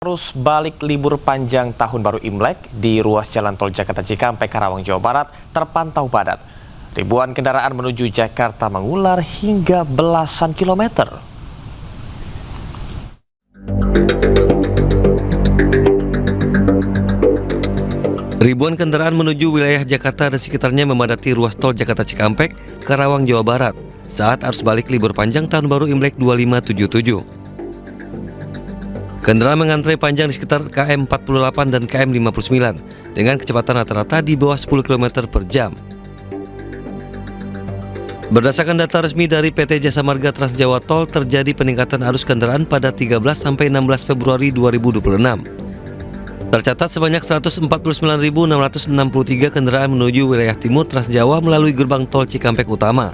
Arus balik libur panjang Tahun Baru Imlek di ruas Jalan Tol Jakarta Cikampek, Karawang, Jawa Barat terpantau padat. Ribuan kendaraan menuju Jakarta mengular hingga belasan kilometer. Ribuan kendaraan menuju wilayah Jakarta dan sekitarnya memadati ruas tol Jakarta Cikampek, Karawang, Jawa Barat saat arus balik libur panjang Tahun Baru Imlek 2577. Kendaraan mengantre panjang di sekitar KM 48 dan KM 59 dengan kecepatan rata-rata di bawah 10 km per jam. Berdasarkan data resmi dari PT Jasa Marga Trans Jawa Tol, terjadi peningkatan arus kendaraan pada 13 sampai 16 Februari 2026. Tercatat sebanyak 149.663 kendaraan menuju wilayah timur Trans Jawa melalui gerbang tol Cikampek Utama.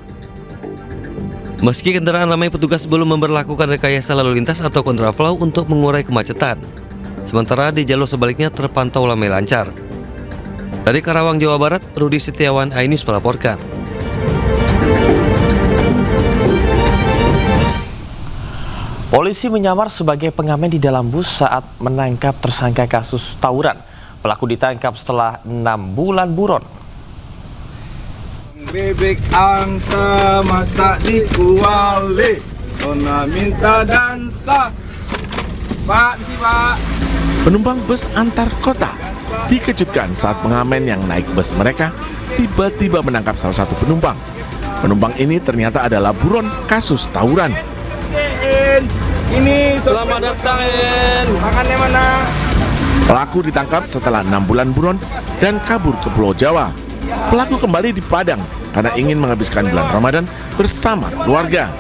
Meski kendaraan ramai, petugas belum memberlakukan rekayasa lalu lintas atau kontraflow untuk mengurai kemacetan. Sementara di jalur sebaliknya terpantau ramai lancar. Dari Karawang, Jawa Barat, Rudi Setiawan, iNews melaporkan. Polisi menyamar sebagai pengamen di dalam bus saat menangkap tersangka kasus tawuran. Pelaku ditangkap setelah 6 bulan buron. Bebek angsa masak di kuali, nona minta dansa. Pak, misi Pak. Penumpang bus antar kota dikejutkan saat pengamen yang naik bus mereka tiba-tiba menangkap salah satu penumpang. Penumpang ini ternyata adalah buron kasus tawuran. Ini Selamat datang, En. makannya mana? Pelaku ditangkap setelah 6 bulan buron dan kabur ke Pulau Jawa. Pelaku kembali di Padang karena ingin menghabiskan bulan Ramadan bersama keluarga.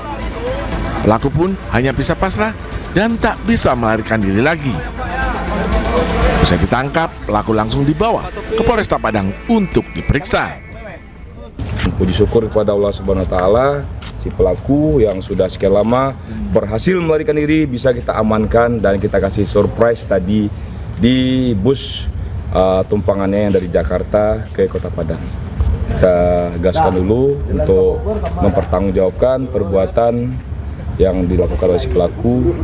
Pelaku pun hanya bisa pasrah dan tak bisa melarikan diri lagi. Usai ditangkap, pelaku langsung dibawa ke Polresta Padang untuk diperiksa. Puji syukur kepada Allah Subhanahu wa taala, si pelaku yang sudah sekian lama berhasil melarikan diri bisa kita amankan dan kita kasih surprise tadi di bus tumpangannya yang dari Jakarta ke Kota Padang. Kita gaskan dulu untuk mempertanggungjawabkan perbuatan yang dilakukan oleh si pelaku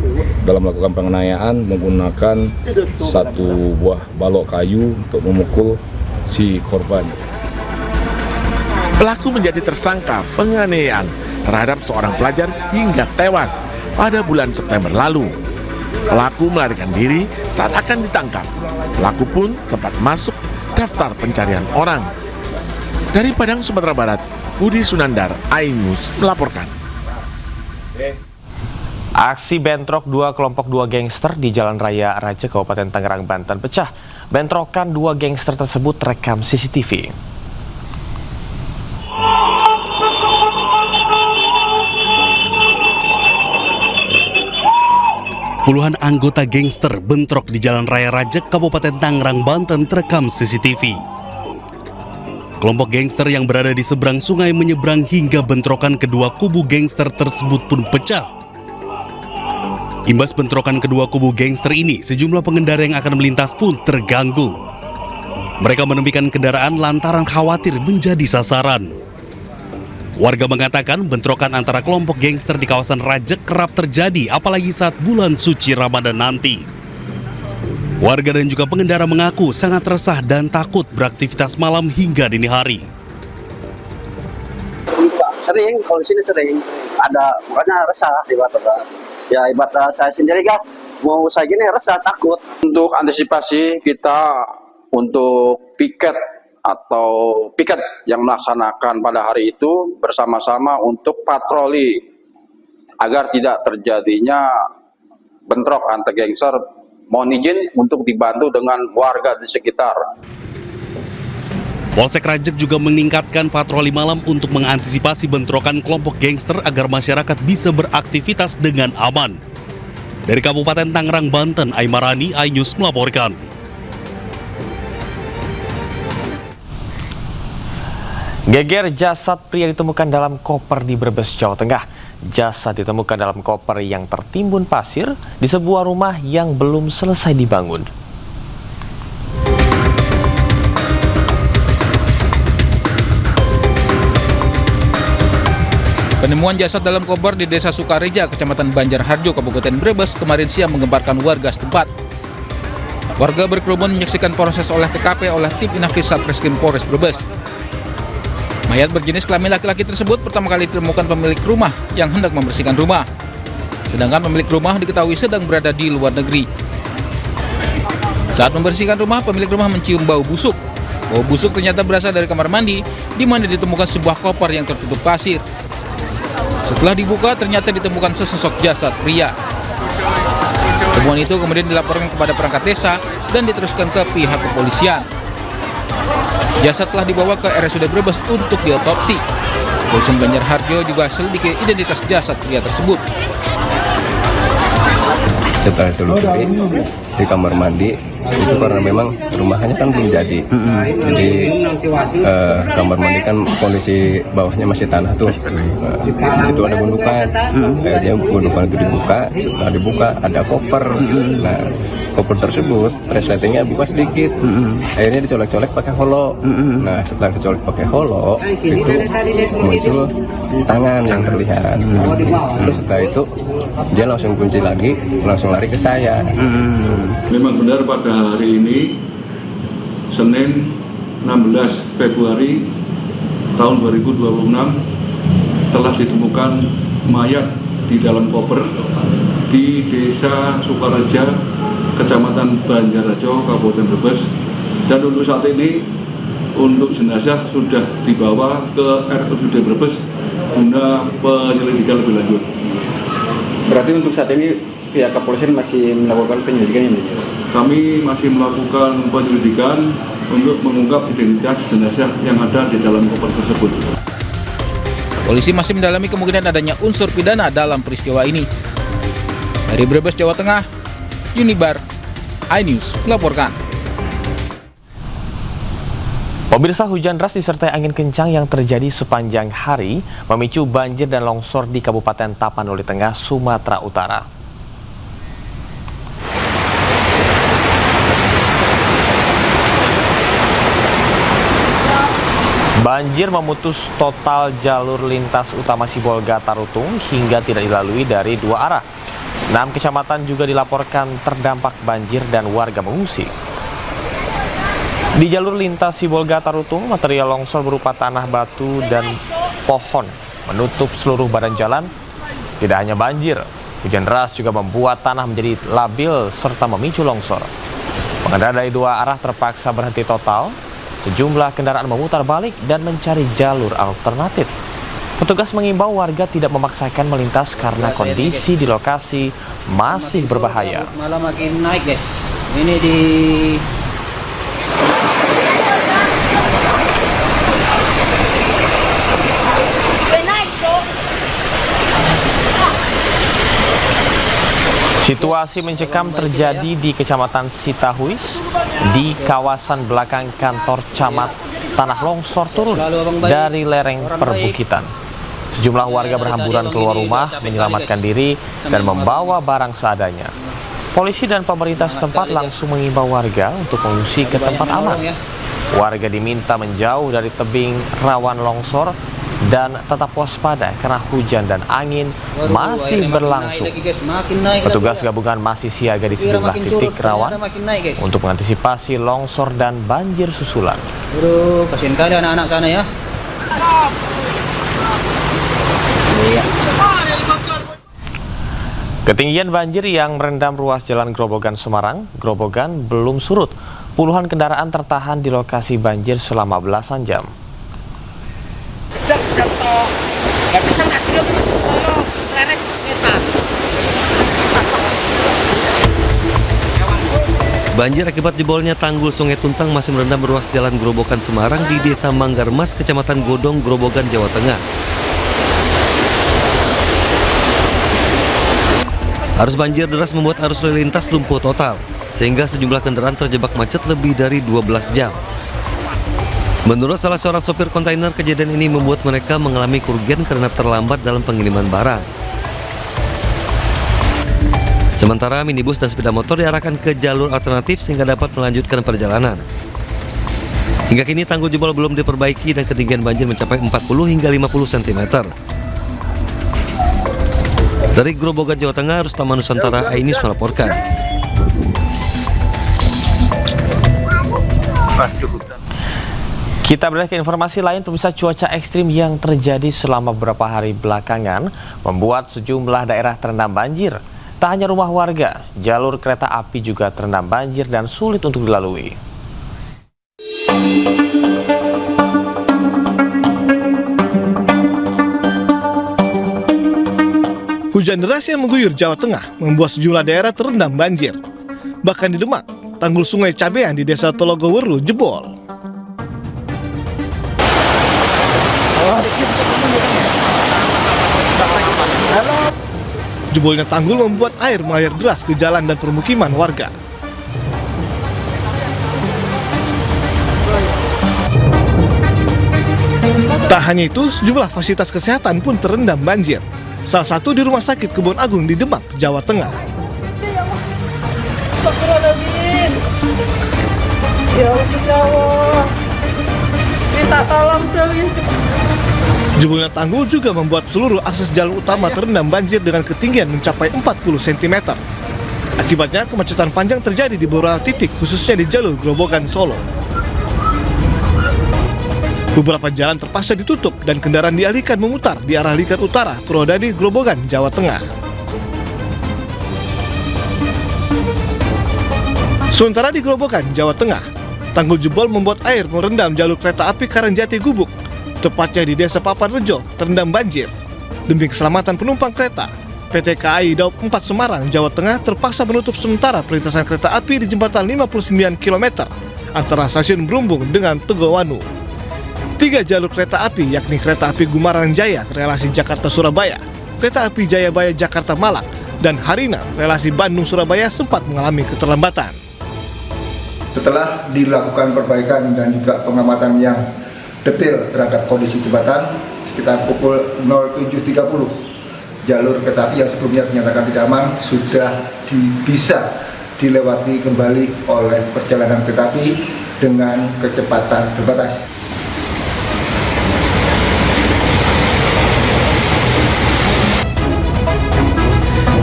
dalam melakukan penganiayaan menggunakan satu buah balok kayu untuk memukul si korban. Pelaku menjadi tersangka penganiayaan terhadap seorang pelajar hingga tewas pada bulan September lalu. Pelaku melarikan diri saat akan ditangkap. Pelaku pun sempat masuk daftar pencarian orang. Dari Padang, Sumatera Barat, Budi Sunandar, iNews melaporkan. Aksi bentrok kelompok dua gangster di Jalan Raya Raja, Kabupaten Tangerang, Banten pecah. Bentrokan dua gangster tersebut terekam CCTV. Puluhan anggota gangster bentrok di Jalan Raya Rajek, Kabupaten Tangerang, Banten terekam CCTV. Kelompok gangster yang berada di seberang sungai menyeberang hingga bentrokan kedua kubu gangster tersebut pun pecah. Imbas bentrokan kedua kubu gangster ini, sejumlah pengendara yang akan melintas pun terganggu. Mereka menepikan kendaraan lantaran khawatir menjadi sasaran. Warga mengatakan bentrokan antara kelompok gangster di kawasan Rajek kerap terjadi apalagi saat bulan suci Ramadan nanti. Warga dan juga pengendara mengaku sangat resah dan takut beraktivitas malam hingga dini hari. Sering, kalau di sini sering ada, makanya resah ibaratnya. Ya ibarat saya sendiri kan mau usaha gini resah, takut. Untuk antisipasi kita untuk piket yang melaksanakan pada hari itu bersama-sama untuk patroli agar tidak terjadinya bentrok antar gangster. Mohon izin untuk dibantu dengan warga di sekitar. Polsek Rajek juga meningkatkan patroli malam untuk mengantisipasi bentrokan kelompok gangster agar masyarakat bisa beraktivitas dengan aman. Dari Kabupaten Tangerang, Banten, Aimarani, iNews melaporkan. Geger jasad pria ditemukan dalam koper di Brebes, Jawa Tengah. Jasad ditemukan dalam koper yang tertimbun pasir di sebuah rumah yang belum selesai dibangun. Penemuan jasad dalam koper di Desa Sukareja, Kecamatan Banjarharjo, Kabupaten Brebes kemarin siang menggemparkan warga setempat. Warga berkerumun menyaksikan proses olah TKP oleh tim Inafis Satreskrim Polres Brebes. Mayat berjenis kelamin laki-laki tersebut pertama kali ditemukan pemilik rumah yang hendak membersihkan rumah. Sedangkan pemilik rumah diketahui sedang berada di luar negeri. Saat membersihkan rumah, pemilik rumah mencium bau busuk. Bau busuk ternyata berasal dari kamar mandi, di mana ditemukan sebuah koper yang tertutup pasir. Setelah dibuka, ternyata ditemukan sesosok jasad pria. Temuan itu kemudian dilaporkan kepada perangkat desa dan diteruskan ke pihak kepolisian. Jasad telah dibawa ke RSUD Brebes untuk diotopsi. Polisi Banjarharjo juga selidiki identitas jasad pria tersebut. Setelah ditelusuri di kamar mandi itu karena memang rumahnya kan belum jadi, jadi kamar mandi kan kondisi bawahnya masih tanah tuh, di situ ada gundukan, akhirnya gundukan itu dibuka, setelah dibuka ada koper, nah koper tersebut resletingnya buka sedikit, akhirnya dicolek-colek pakai holo, nah setelah dicolek pakai holo itu muncul tangan yang terlihat, terus setelah itu dia langsung kunci lagi, langsung lari ke saya. Memang benar pada hari ini, Senin 16 Februari tahun 2026, telah ditemukan mayat di dalam koper di Desa Sukareja, Kecamatan Banjarharjo, Kabupaten Brebes. Dan untuk saat ini, untuk jenazah sudah dibawa ke RSUD Brebes guna penyelidikan lebih lanjut. Berarti untuk saat ini pihak kepolisian masih melakukan penyelidikan ini? Kami masih melakukan penyelidikan untuk mengungkap identitas jenazah yang ada di dalam koper tersebut. Polisi masih mendalami kemungkinan adanya unsur pidana dalam peristiwa ini. Dari Brebes, Jawa Tengah, Unibar, iNews melaporkan. Pemirsa, hujan deras disertai angin kencang yang terjadi sepanjang hari memicu banjir dan longsor di Kabupaten Tapanuli Tengah, Sumatera Utara. Banjir memutus total jalur lintas utama Sibolga-Tarutung hingga tidak dilalui dari dua arah. 6 kecamatan juga dilaporkan terdampak banjir dan warga mengungsi. Di jalur lintas Sibolga-Tarutung, material longsor berupa tanah, batu, dan pohon menutup seluruh badan jalan. Tidak hanya banjir, hujan deras juga membuat tanah menjadi labil serta memicu longsor. Pengendara dari dua arah terpaksa berhenti total. Sejumlah kendaraan memutar balik dan mencari jalur alternatif. Petugas mengimbau warga tidak memaksakan melintas karena kondisi di lokasi masih berbahaya. Malah makin naik, guys. Ini di Situasi mencekam terjadi di Kecamatan Sitahuis, di kawasan belakang kantor camat. Tanah longsor turun dari lereng perbukitan. Sejumlah warga berhamburan keluar rumah, menyelamatkan diri, dan membawa barang seadanya. Polisi dan pemerintah setempat langsung mengimbau warga untuk mengungsi ke tempat aman. Warga diminta menjauh dari tebing rawan longsor dan tetap waspada karena hujan dan angin masih berlangsung. Petugas gabungan masih siaga di sejumlah titik rawan untuk mengantisipasi longsor dan banjir susulan. Kasihan kali anak-anak sana ya. Ketinggian banjir yang merendam ruas Jalan Grobogan Semarang, Grobogan belum surut. Puluhan kendaraan tertahan di lokasi banjir selama belasan jam. Banjir akibat jebolnya tanggul Sungai Tuntang masih merendam ruas Jalan Grobogan Semarang di Desa Manggarmas, Kecamatan Godong, Grobogan, Jawa Tengah. Arus banjir deras membuat arus lalu lintas lumpuh total, sehingga sejumlah kendaraan terjebak macet lebih dari 12 jam. Menurut salah seorang sopir kontainer, kejadian ini membuat mereka mengalami kerugian karena terlambat dalam pengiriman barang. Sementara minibus dan sepeda motor diarahkan ke jalur alternatif sehingga dapat melanjutkan perjalanan. Hingga kini tanggul jebol belum diperbaiki dan ketinggian banjir mencapai 40 hingga 50 cm. Dari Grobogan, Jawa Tengah, Rustama Nusantara, iNews melaporkan. Kita beralih ke informasi lain, pemirsa. Cuaca ekstrim yang terjadi selama beberapa hari belakangan membuat sejumlah daerah terendam banjir. Tak hanya rumah warga, jalur kereta api juga terendam banjir dan sulit untuk dilalui. Hujan deras yang mengguyur Jawa Tengah membuat sejumlah daerah terendam banjir. Bahkan di Demak, tanggul Sungai Cabean di Desa Tologoweru jebol. Jebolnya tanggul membuat air mengalir deras ke jalan dan permukiman warga. Tak hanya itu, sejumlah fasilitas kesehatan pun terendam banjir. Salah satu di Rumah Sakit Kebon Agung di Demak, Jawa Tengah. Ya Allah, minta tolong dong. Jebolnya tanggul juga membuat seluruh akses jalan utama terendam banjir dengan ketinggian mencapai 40 cm. Akibatnya kemacetan panjang terjadi di beberapa titik, khususnya di jalur Grobogan Solo. Beberapa jalan terpaksa ditutup dan kendaraan dialihkan memutar di arah Likat Utara, Purwodadi, Grobogan, Jawa Tengah. Sementara di Grobogan, Jawa Tengah, tanggul jebol membuat air merendam jalur kereta api Karangjati Gubuk, tepatnya di Desa Papanrejo, terendam banjir. Demi keselamatan penumpang kereta, PT KAI Daob 4 Semarang, Jawa Tengah terpaksa menutup sementara perlintasan kereta api di jembatan 59 km antara stasiun Berumbung dengan Tegowanu. 3 jalur kereta api, yakni kereta api Gumarang Jaya relasi Jakarta-Surabaya, kereta api Jayabaya Jakarta-Malang, dan Harina relasi Bandung-Surabaya sempat mengalami keterlambatan. Setelah dilakukan perbaikan dan juga pengamatan yang detail terhadap kondisi jembatan, sekitar pukul 07.30, jalur kereta api yang sebelumnya dinyatakan tidak aman sudah bisa dilewati kembali oleh perjalanan kereta api dengan kecepatan terbatas.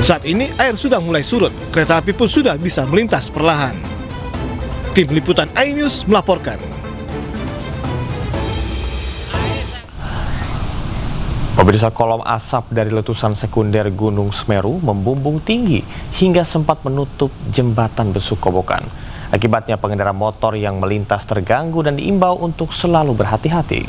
Saat ini air sudah mulai surut, kereta api pun sudah bisa melintas perlahan. Tim Liputan iNews melaporkan. Pemirsa, kolom asap dari letusan sekunder Gunung Semeru membumbung tinggi hingga sempat menutup jembatan Besuk Kobokan. Akibatnya pengendara motor yang melintas terganggu dan diimbau untuk selalu berhati-hati.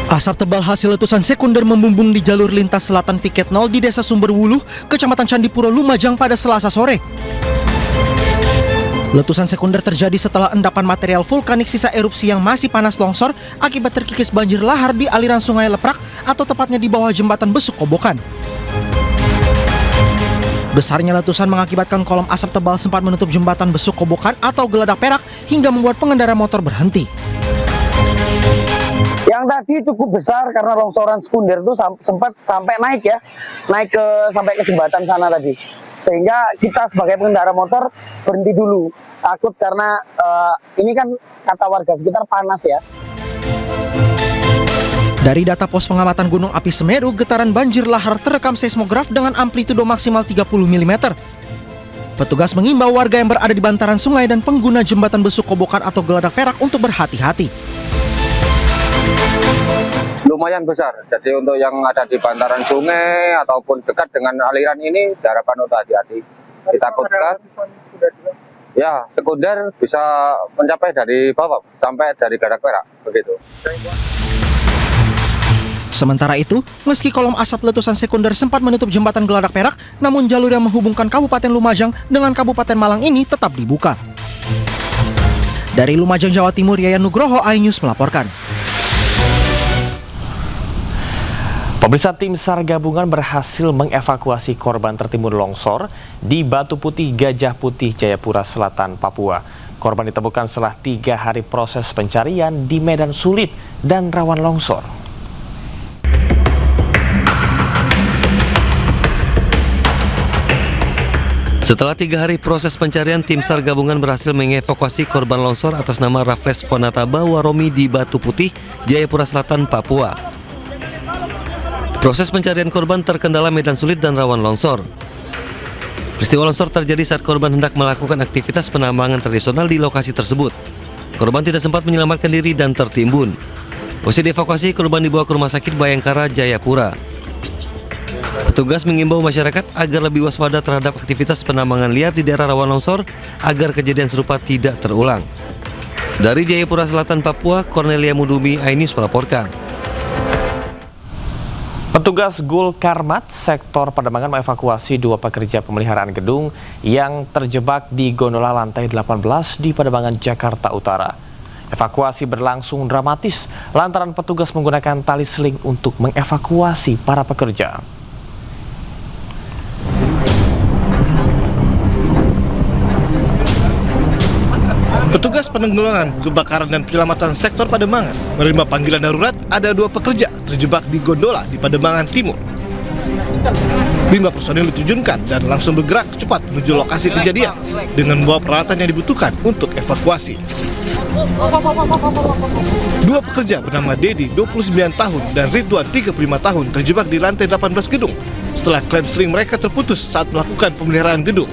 Asap tebal hasil letusan sekunder membumbung di jalur lintas selatan Piket 0 di Desa Sumberwuluh, Kecamatan Candipuro, Lumajang pada Selasa sore. Letusan sekunder terjadi setelah endapan material vulkanik sisa erupsi yang masih panas longsor akibat terkikis banjir lahar di aliran Sungai Leprak atau tepatnya di bawah jembatan Besuk Kobokan. Besarnya letusan mengakibatkan kolom asap tebal sempat menutup jembatan Besuk Kobokan atau Geladak Perak hingga membuat pengendara motor berhenti. Yang tadi cukup besar karena longsoran sekunder itu sempat sampai naik sampai ke jembatan sana tadi. Sehingga kita sebagai pengendara motor berhenti dulu. Takut karena ini kan kata warga sekitar panas ya. Dari data pos pengamatan Gunung Api Semeru, getaran banjir lahar terekam seismograf dengan amplitudo maksimal 30 mm. Petugas mengimbau warga yang berada di bantaran sungai dan pengguna jembatan Besuk Kobokan atau Geladak Perak untuk berhati-hati. Lumayan besar, jadi untuk yang ada di bantaran sungai ataupun dekat dengan aliran ini diharapkan untuk hati-hati. Ditakutkan ya sekunder bisa mencapai dari bawah sampai dari Geladak Perak begitu. Sementara itu, meski kolom asap letusan sekunder sempat menutup jembatan Geladak Perak, namun jalur yang menghubungkan Kabupaten Lumajang dengan Kabupaten Malang ini tetap dibuka. Dari Lumajang, Jawa Timur, Yayan Nugroho, iNews melaporkan. Pemirsa, tim SAR gabungan berhasil mengevakuasi korban tertimbun longsor di Batu Putih, Gajah Putih, Jayapura Selatan, Papua. Korban ditemukan setelah 3 hari proses pencarian di medan sulit dan rawan longsor. Setelah 3 hari proses pencarian, tim SAR gabungan berhasil mengevakuasi korban longsor atas nama Raffles Fonataba Waromi di Batu Putih, Jayapura Selatan, Papua. Proses pencarian korban terkendala medan sulit dan rawan longsor. Peristiwa longsor terjadi saat korban hendak melakukan aktivitas penambangan tradisional di lokasi tersebut. Korban tidak sempat menyelamatkan diri dan tertimbun. Usai dievakuasi, korban dibawa ke Rumah Sakit Bayangkara, Jayapura. Petugas mengimbau masyarakat agar lebih waspada terhadap aktivitas penambangan liar di daerah rawan longsor agar kejadian serupa tidak terulang. Dari Jayapura Selatan, Papua, Cornelia Mudumi, iNews melaporkan. Petugas Gul Karmat sektor Pademangan mengevakuasi 2 pekerja pemeliharaan gedung yang terjebak di gondola lantai 18 di Pademangan, Jakarta Utara. Evakuasi berlangsung dramatis lantaran petugas menggunakan tali seling untuk mengevakuasi para pekerja. Petugas penanggulangan kebakaran dan penyelamatan sektor Pademangan menerima panggilan darurat ada 2 pekerja terjebak di gondola di Pademangan Timur. 5 personil diterjunkan dan langsung bergerak cepat menuju lokasi kejadian dengan membawa peralatan yang dibutuhkan untuk evakuasi. 2 pekerja bernama Dedi, 29 tahun, dan Ridwan, 35 tahun, terjebak di lantai 18 gedung setelah klem seling mereka terputus saat melakukan pemeliharaan gedung.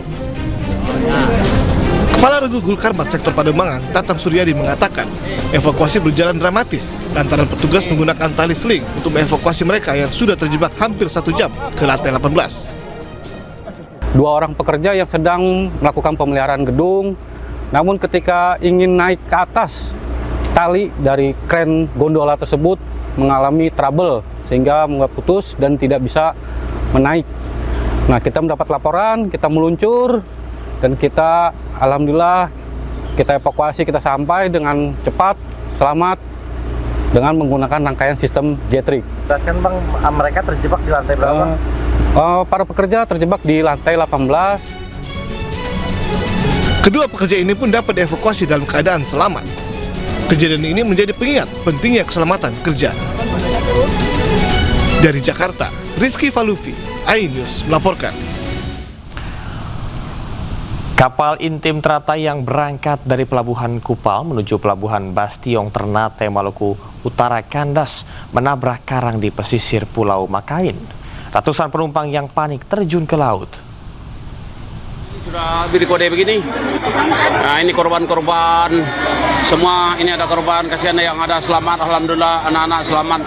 Kepala Regu Gul Karmat sektor Pademangan, Tatang Suryadi, mengatakan evakuasi berjalan dramatis lantaran petugas menggunakan tali seling untuk mengevakuasi mereka yang sudah terjebak hampir 1 jam ke lantai 18. 2 orang pekerja yang sedang melakukan pemeliharaan gedung, namun ketika ingin naik ke atas, tali dari kren gondola tersebut mengalami trouble sehingga putus dan tidak bisa menaik. Nah, kita mendapat laporan, kita meluncur, dan kita alhamdulillah kita evakuasi, kita sampai dengan cepat, selamat dengan menggunakan rangkaian sistem jetrik. Jelaskan Bang, mereka terjebak di lantai berapa? Para pekerja terjebak di lantai 18. Kedua pekerja ini pun dapat dievakuasi dalam keadaan selamat. Kejadian ini menjadi pengingat pentingnya keselamatan kerja. Dari Jakarta, Rizky Falufi, iNews melaporkan. Kapal intim Teratai yang berangkat dari Pelabuhan Kupal menuju Pelabuhan Bastiong Ternate, Maluku Utara kandas menabrak karang di pesisir Pulau Makain. Ratusan penumpang yang panik terjun ke laut. Sudah beri kode begini. Nah, ini korban-korban semua, ini ada korban, kasihan yang ada selamat, alhamdulillah anak-anak selamat.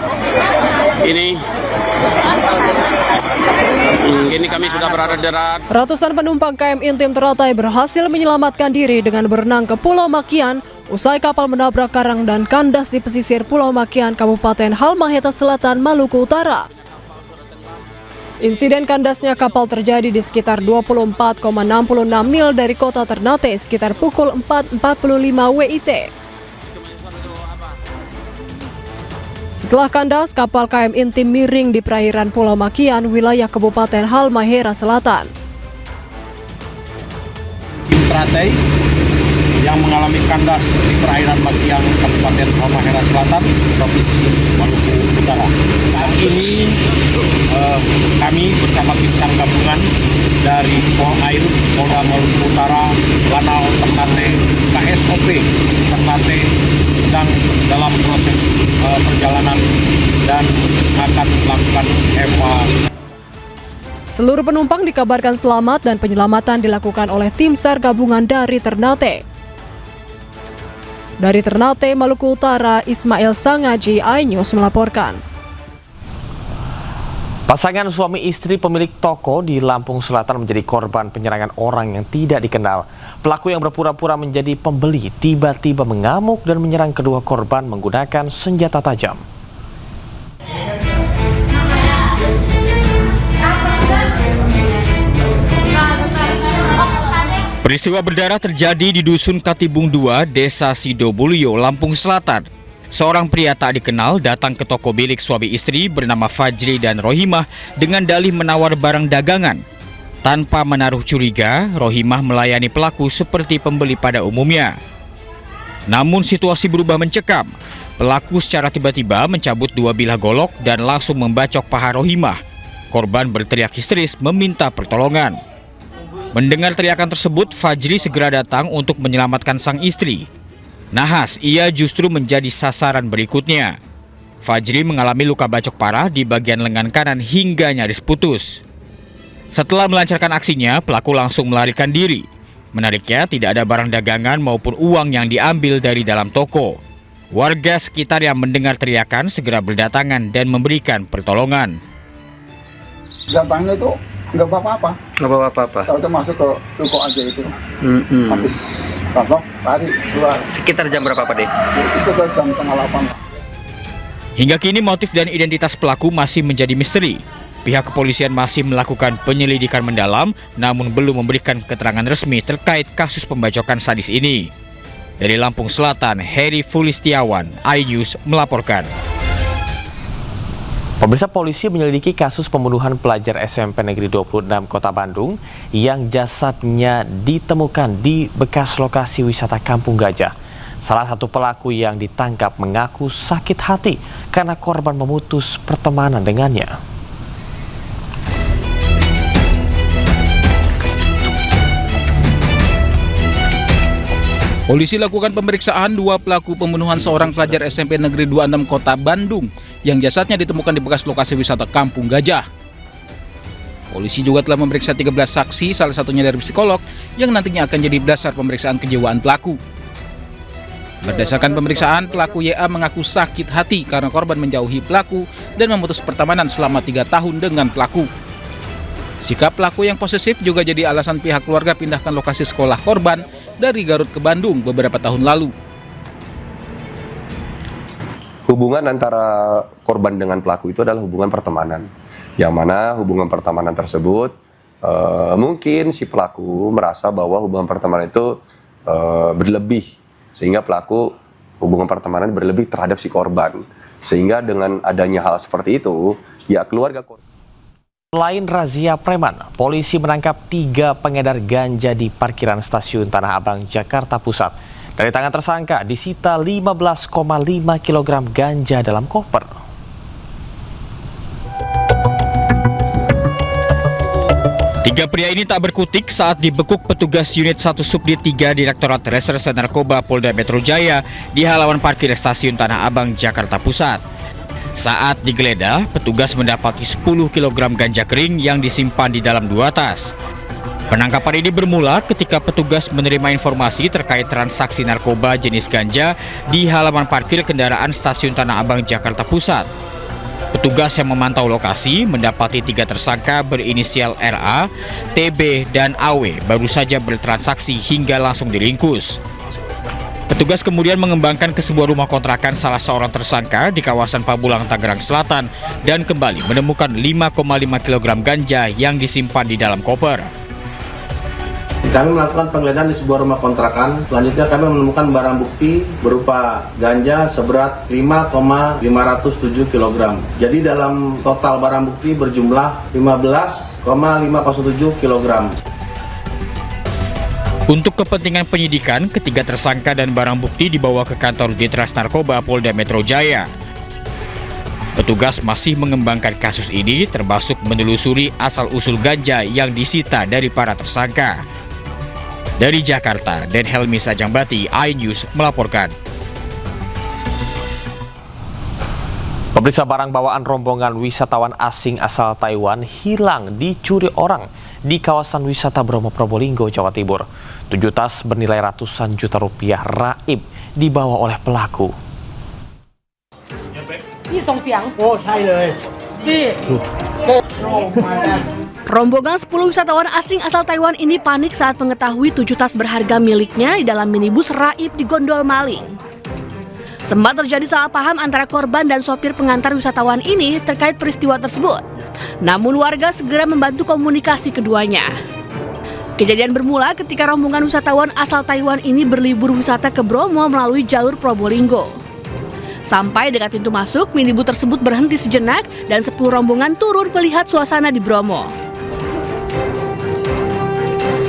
Ini kami sudah berada di darat. Ratusan penumpang KM Intim Teratai berhasil menyelamatkan diri dengan berenang ke Pulau Makian usai kapal menabrak karang dan kandas di pesisir Pulau Makian, Kabupaten Halmahera Selatan, Maluku Utara. Insiden kandasnya kapal terjadi di sekitar 24,66 mil dari kota Ternate sekitar pukul 4.45 WIT. Setelah kandas, kapal KM Intim miring di perairan Pulau Makian, wilayah Kabupaten Halmahera Selatan. Tim Teratai yang mengalami kandas di perairan Makian, Kabupaten Halmahera Selatan, Provinsi Maluku Utara. Saat ini kami bersama tim SAR gabungan dari Polair, Polda Maluku Utara, Lanal Ternate, KSOP Ternate sedang dalam proses perjalanan dan akan melakukan evakuasi. Seluruh penumpang dikabarkan selamat dan penyelamatan dilakukan oleh tim SAR gabungan dari Ternate. Dari Ternate, Maluku Utara, Ismail Sangaji, iNews melaporkan. Pasangan suami istri pemilik toko di Lampung Selatan menjadi korban penyerangan orang yang tidak dikenal. Pelaku yang berpura-pura menjadi pembeli tiba-tiba mengamuk dan menyerang kedua korban menggunakan senjata tajam. Peristiwa berdarah terjadi di Dusun Katibung 2, Desa Sidobulyo, Lampung Selatan. Seorang pria tak dikenal datang ke toko milik suami istri bernama Fajri dan Rohimah dengan dalih menawar barang dagangan. Tanpa menaruh curiga, Rohimah melayani pelaku seperti pembeli pada umumnya. Namun situasi berubah mencekam. Pelaku secara tiba-tiba mencabut 2 bilah golok dan langsung membacok paha Rohimah. Korban berteriak histeris meminta pertolongan. Mendengar teriakan tersebut, Fajri segera datang untuk menyelamatkan sang istri. Nahas, ia justru menjadi sasaran berikutnya. Fajri mengalami luka bacok parah di bagian lengan kanan hingga nyaris putus. Setelah melancarkan aksinya, pelaku langsung melarikan diri. Menariknya, tidak ada barang dagangan maupun uang yang diambil dari dalam toko. Warga sekitar yang mendengar teriakan segera berdatangan dan memberikan pertolongan. Datangnya itu nggak bawa-apa. Nggak bawa apa-apa. Tahu masuk ke toko aja itu. Habis kantong lari keluar. Sekitar jam berapa Pak De? Itu ke jam 7:30. Hingga kini motif dan identitas pelaku masih menjadi misteri. Pihak kepolisian masih melakukan penyelidikan mendalam, namun belum memberikan keterangan resmi terkait kasus pembacokan sadis ini. Dari Lampung Selatan, Heri Fulistiawan, iNews melaporkan. Pemirsa, polisi menyelidiki kasus pembunuhan pelajar SMP Negeri 26 Kota Bandung yang jasadnya ditemukan di bekas lokasi wisata Kampung Gajah. Salah satu pelaku yang ditangkap mengaku sakit hati karena korban memutus pertemanan dengannya. Polisi lakukan pemeriksaan 2 pelaku pembunuhan seorang pelajar SMP Negeri 26 Kota Bandung yang jasadnya ditemukan di bekas lokasi wisata Kampung Gajah. Polisi juga telah memeriksa 13 saksi, salah satunya dari psikolog, yang nantinya akan jadi dasar pemeriksaan kejiwaan pelaku. Berdasarkan pemeriksaan, pelaku YA mengaku sakit hati karena korban menjauhi pelaku dan memutus pertemanan selama 3 tahun dengan pelaku. Sikap pelaku yang posesif juga jadi alasan pihak keluarga pindahkan lokasi sekolah korban dari Garut ke Bandung beberapa tahun lalu. Hubungan antara korban dengan pelaku itu adalah hubungan pertemanan. Yang mana hubungan pertemanan tersebut mungkin si pelaku merasa bahwa hubungan pertemanan itu berlebih. Sehingga pelaku hubungan pertemanan berlebih terhadap si korban. Sehingga dengan adanya hal seperti itu, ya keluarga korban. Selain razia preman, polisi menangkap 3 pengedar ganja di parkiran stasiun Tanah Abang, Jakarta Pusat. Dari tangan tersangka disita 15,5 kg ganja dalam koper. Tiga pria ini tak berkutik saat dibekuk petugas unit 1 Subdit 3 Direktorat Reserse Narkoba Polda Metro Jaya di halaman parkir stasiun Tanah Abang, Jakarta Pusat. Saat digeledah, petugas mendapati 10 kg ganja kering yang disimpan di dalam 2 tas. Penangkapan ini bermula ketika petugas menerima informasi terkait transaksi narkoba jenis ganja di halaman parkir kendaraan stasiun Tanah Abang, Jakarta Pusat. Petugas yang memantau lokasi mendapati 3 tersangka berinisial RA, TB, dan AW baru saja bertransaksi hingga langsung diringkus. Petugas kemudian mengembangkan ke sebuah rumah kontrakan salah seorang tersangka di kawasan Pamulang, Tangerang Selatan dan kembali menemukan 5,5 kg ganja yang disimpan di dalam koper. Kami melakukan penggeledahan di sebuah rumah kontrakan. Selanjutnya kami menemukan barang bukti berupa ganja seberat 5,507 kg. Jadi dalam total barang bukti berjumlah 15,507 kg. Untuk kepentingan penyidikan, ketiga tersangka dan barang bukti dibawa ke kantor Ditres Narkoba Polda Metro Jaya. Petugas masih mengembangkan kasus ini termasuk menelusuri asal-usul ganja yang disita dari para tersangka. Dari Jakarta, Den Helmi Sajangbati, iNews melaporkan. Pemirsa, barang bawaan rombongan wisatawan asing asal Taiwan hilang dicuri orang di kawasan wisata Bromo Probolinggo, Jawa Timur. 7 tas bernilai ratusan juta rupiah raib dibawa oleh pelaku. Rombongan 10 wisatawan asing asal Taiwan ini panik saat mengetahui 7 tas berharga miliknya di dalam minibus raib di gondol maling. Sempat terjadi salah paham antara korban dan sopir pengantar wisatawan ini terkait peristiwa tersebut. Namun warga segera membantu komunikasi keduanya. Kejadian bermula ketika rombongan wisatawan asal Taiwan ini berlibur wisata ke Bromo melalui jalur Probolinggo. Sampai dekat pintu masuk, minibus tersebut berhenti sejenak dan 10 rombongan turun melihat suasana di Bromo.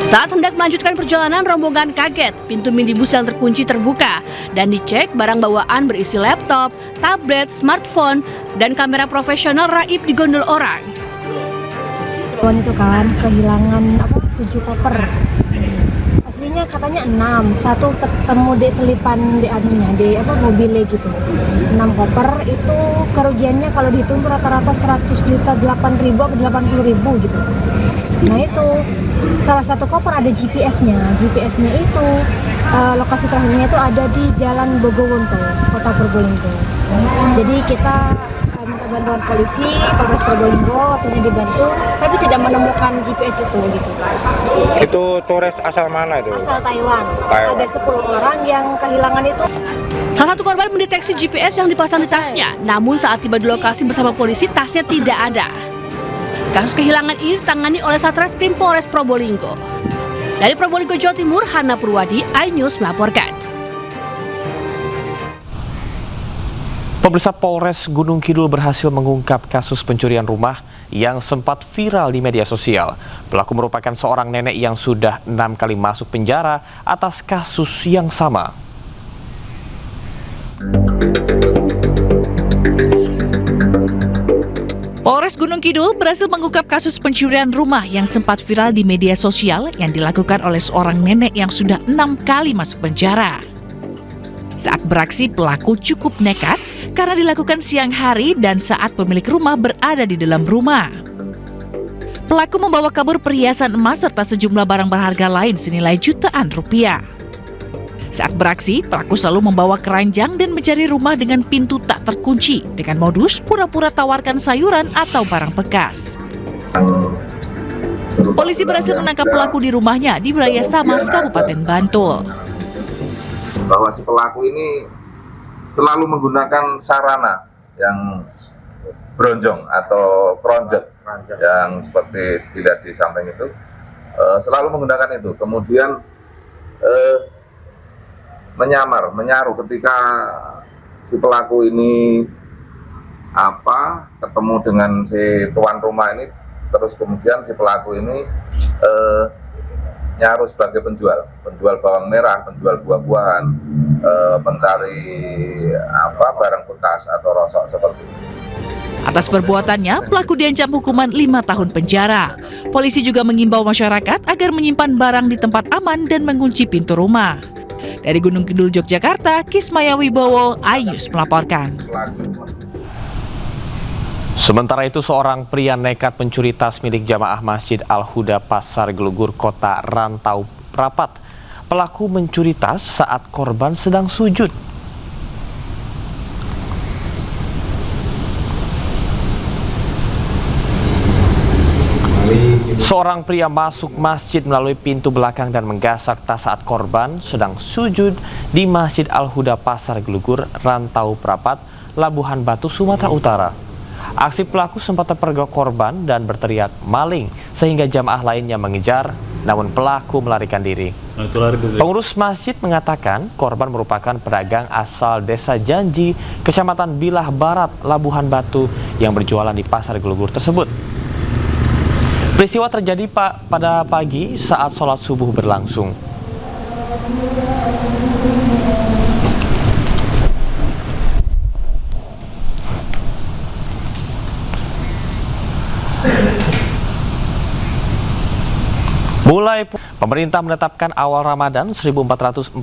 Saat hendak melanjutkan perjalanan, rombongan kaget. Pintu minibus yang terkunci terbuka dan dicek barang bawaan berisi laptop, tablet, smartphone, dan kamera profesional raib di gondol orang. Itu kan kehilangan 7 koper. Aslinya katanya 6, 1 ketemu di selipan di mobilnya gitu. 6 koper itu kerugiannya kalau dihitung rata-rata 100 juta 8.000 atau 80.000 gitu. Nah itu salah satu koper ada GPS-nya. GPS-nya itu lokasi terakhirnya itu ada di Jalan Bogowonto, Kota Probolinggo. Jadi kita minta bantuan polisi, Polres Probolinggo waktunya dibantu, tapi tidak menemukan GPS itu gitu. Itu turis asal mana itu? Asal Taiwan. Ada 10 orang yang kehilangan itu. Salah satu korban mendeteksi GPS yang dipasang di tasnya, namun saat tiba di lokasi bersama polisi, tasnya tidak ada. Kasus kehilangan ini ditangani oleh Satreskrim Polres Probolinggo. Dari Probolinggo, Jawa Timur, Hana Purwadi, iNews melaporkan. Pemirsa, Polres Gunung Kidul berhasil mengungkap kasus pencurian rumah yang sempat viral di media sosial. Pelaku merupakan seorang nenek yang sudah 6 kali masuk penjara atas kasus yang sama. Polres Gunung Kidul berhasil mengungkap kasus pencurian rumah yang sempat viral di media sosial yang dilakukan oleh seorang nenek yang sudah 6 kali masuk penjara. Saat beraksi, pelaku cukup nekat karena dilakukan siang hari dan saat pemilik rumah berada di dalam rumah. Pelaku membawa kabur perhiasan emas serta sejumlah barang berharga lain senilai jutaan rupiah. Saat beraksi, pelaku selalu membawa keranjang dan mencari rumah dengan pintu tak terkunci dengan modus pura-pura tawarkan sayuran atau barang bekas. Polisi berhasil menangkap pelaku di rumahnya di wilayah Samas, Kabupaten Bantul. Bahwa si pelaku ini selalu menggunakan sarana yang bronjong atau kronjot yang seperti dilihat di samping itu, selalu menggunakan itu. Kemudian menyaru ketika si pelaku ini ketemu dengan si tuan rumah ini, terus kemudian si pelaku ini nyaru sebagai penjual bawang merah, penjual buah-buahan, pencari barang bekas atau rosok seperti itu. Atas perbuatannya, pelaku diancam hukuman 5 tahun penjara. Polisi juga mengimbau masyarakat agar menyimpan barang di tempat aman dan mengunci pintu rumah. Dari Gunung Kidul, Yogyakarta, Kismaya Wibowo, iNews melaporkan. Sementara itu, seorang pria nekat mencuri tas milik jamaah Masjid Al-Huda Pasar Gelugur, Kota Rantau Prapat. Pelaku mencuri tas saat korban sedang sujud. Seorang pria masuk masjid melalui pintu belakang dan menggasak tas saat korban sedang sujud di Masjid Al-Huda Pasar Gelugur, Rantau Prapat, Labuhan Batu, Sumatera Utara. Aksi pelaku sempat terpergok korban dan berteriak maling sehingga jamaah lainnya mengejar, namun pelaku melarikan diri. Pengurus masjid mengatakan korban merupakan pedagang asal Desa Janji, Kecamatan Bilah Barat, Labuhan Batu yang berjualan di Pasar Gelugur tersebut. Peristiwa terjadi pada pagi saat sholat subuh berlangsung. Pemerintah menetapkan awal Ramadan 1447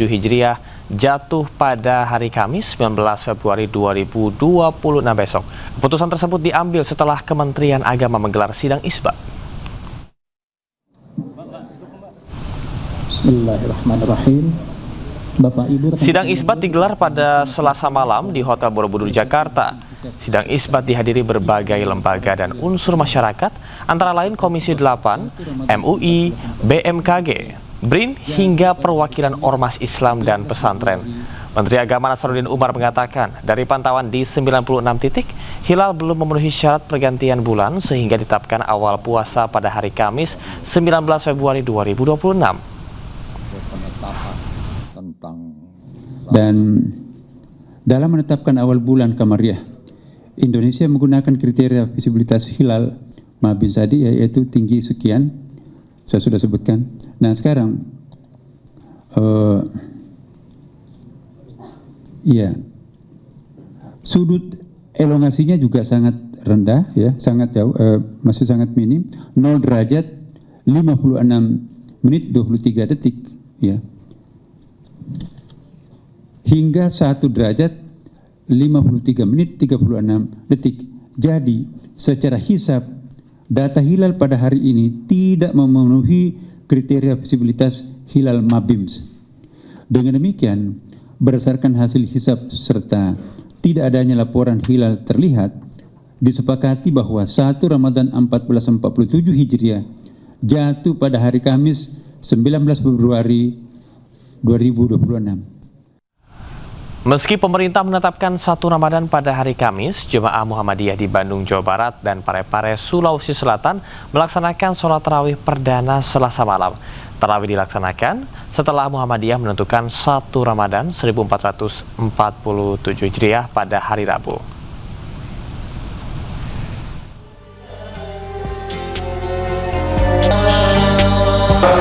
Hijriah jatuh pada hari Kamis 19 Februari 2026 besok. Keputusan tersebut diambil setelah Kementerian Agama menggelar sidang isbat. Bismillahirrahmanirrahim. Bapak Ibu, sidang isbat digelar pada Selasa malam di Hotel Borobudur, Jakarta. Sidang isbat dihadiri berbagai lembaga dan unsur masyarakat, antara lain Komisi 8, MUI, BMKG, BRIN, hingga perwakilan Ormas Islam dan pesantren. Menteri Agama Nasaruddin Umar mengatakan, dari pantauan di 96 titik, hilal belum memenuhi syarat pergantian bulan sehingga ditetapkan awal puasa pada hari Kamis 19 Februari 2026. Dan dalam menetapkan awal bulan Kamariah, Indonesia menggunakan kriteria visibilitas hilal Mabin Sadi, yaitu tinggi sekian, saya sudah sebutkan. Nah sekarang, sudut elongasinya juga sangat rendah, ya, sangat jauh, masih sangat minim, 0 derajat 56 menit 23 detik, ya. Hingga 1 derajat 53 menit 36 detik. Jadi secara hisab data hilal pada hari ini tidak memenuhi kriteria visibilitas hilal MABIMS. Dengan demikian, berdasarkan hasil hisab serta tidak adanya laporan hilal terlihat, disepakati bahwa 1 Ramadan 1447 Hijriah jatuh pada hari Kamis 19 Februari 2026. Meski pemerintah menetapkan 1 Ramadan pada hari Kamis, Jemaah Muhammadiyah di Bandung, Jawa Barat dan Parepare, Sulawesi Selatan melaksanakan sholat tarawih perdana Selasa malam. Tarawih dilaksanakan setelah Muhammadiyah menentukan 1 Ramadan 1447 Hijriah pada hari Rabu.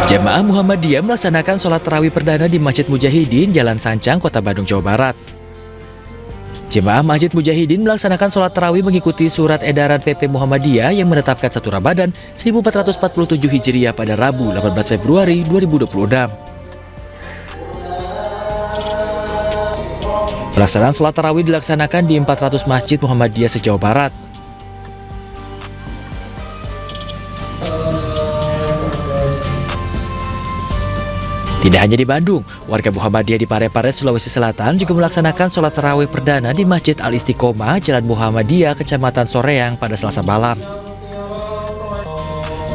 Jemaah Muhammadiyah melaksanakan sholat tarawih perdana di Masjid Mujahidin, Jalan Sancang, Kota Bandung, Jawa Barat. Jemaah Masjid Mujahidin melaksanakan sholat tarawih mengikuti surat edaran PP Muhammadiyah yang menetapkan 1 Ramadan 1447 Hijriah pada Rabu 18 Februari 2026. Pelaksanaan sholat tarawih dilaksanakan di 400 Masjid Muhammadiyah se-Jawa Barat. Tidak hanya di Bandung, warga Muhammadiyah di Parepare, Sulawesi Selatan juga melaksanakan sholat tarawih perdana di Masjid Al-Istiqomah, Jalan Muhammadiyah, Kecamatan Soreang pada Selasa malam.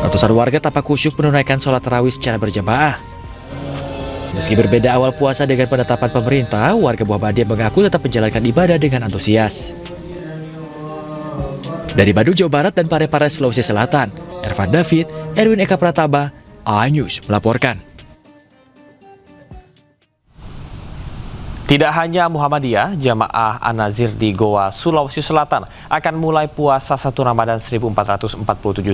Ratusan warga tampak khusyuk menunaikan sholat tarawih secara berjamaah. Meski berbeda awal puasa dengan penetapan pemerintah, warga Muhammadiyah mengaku tetap menjalankan ibadah dengan antusias. Dari Bandung, Jawa Barat dan Parepare, Sulawesi Selatan, Ervan David, Erwin Eka Prataba, A-News melaporkan. Tidak hanya Muhammadiyah, jamaah An-Nazir di Goa, Sulawesi Selatan akan mulai puasa 1 Ramadan 1447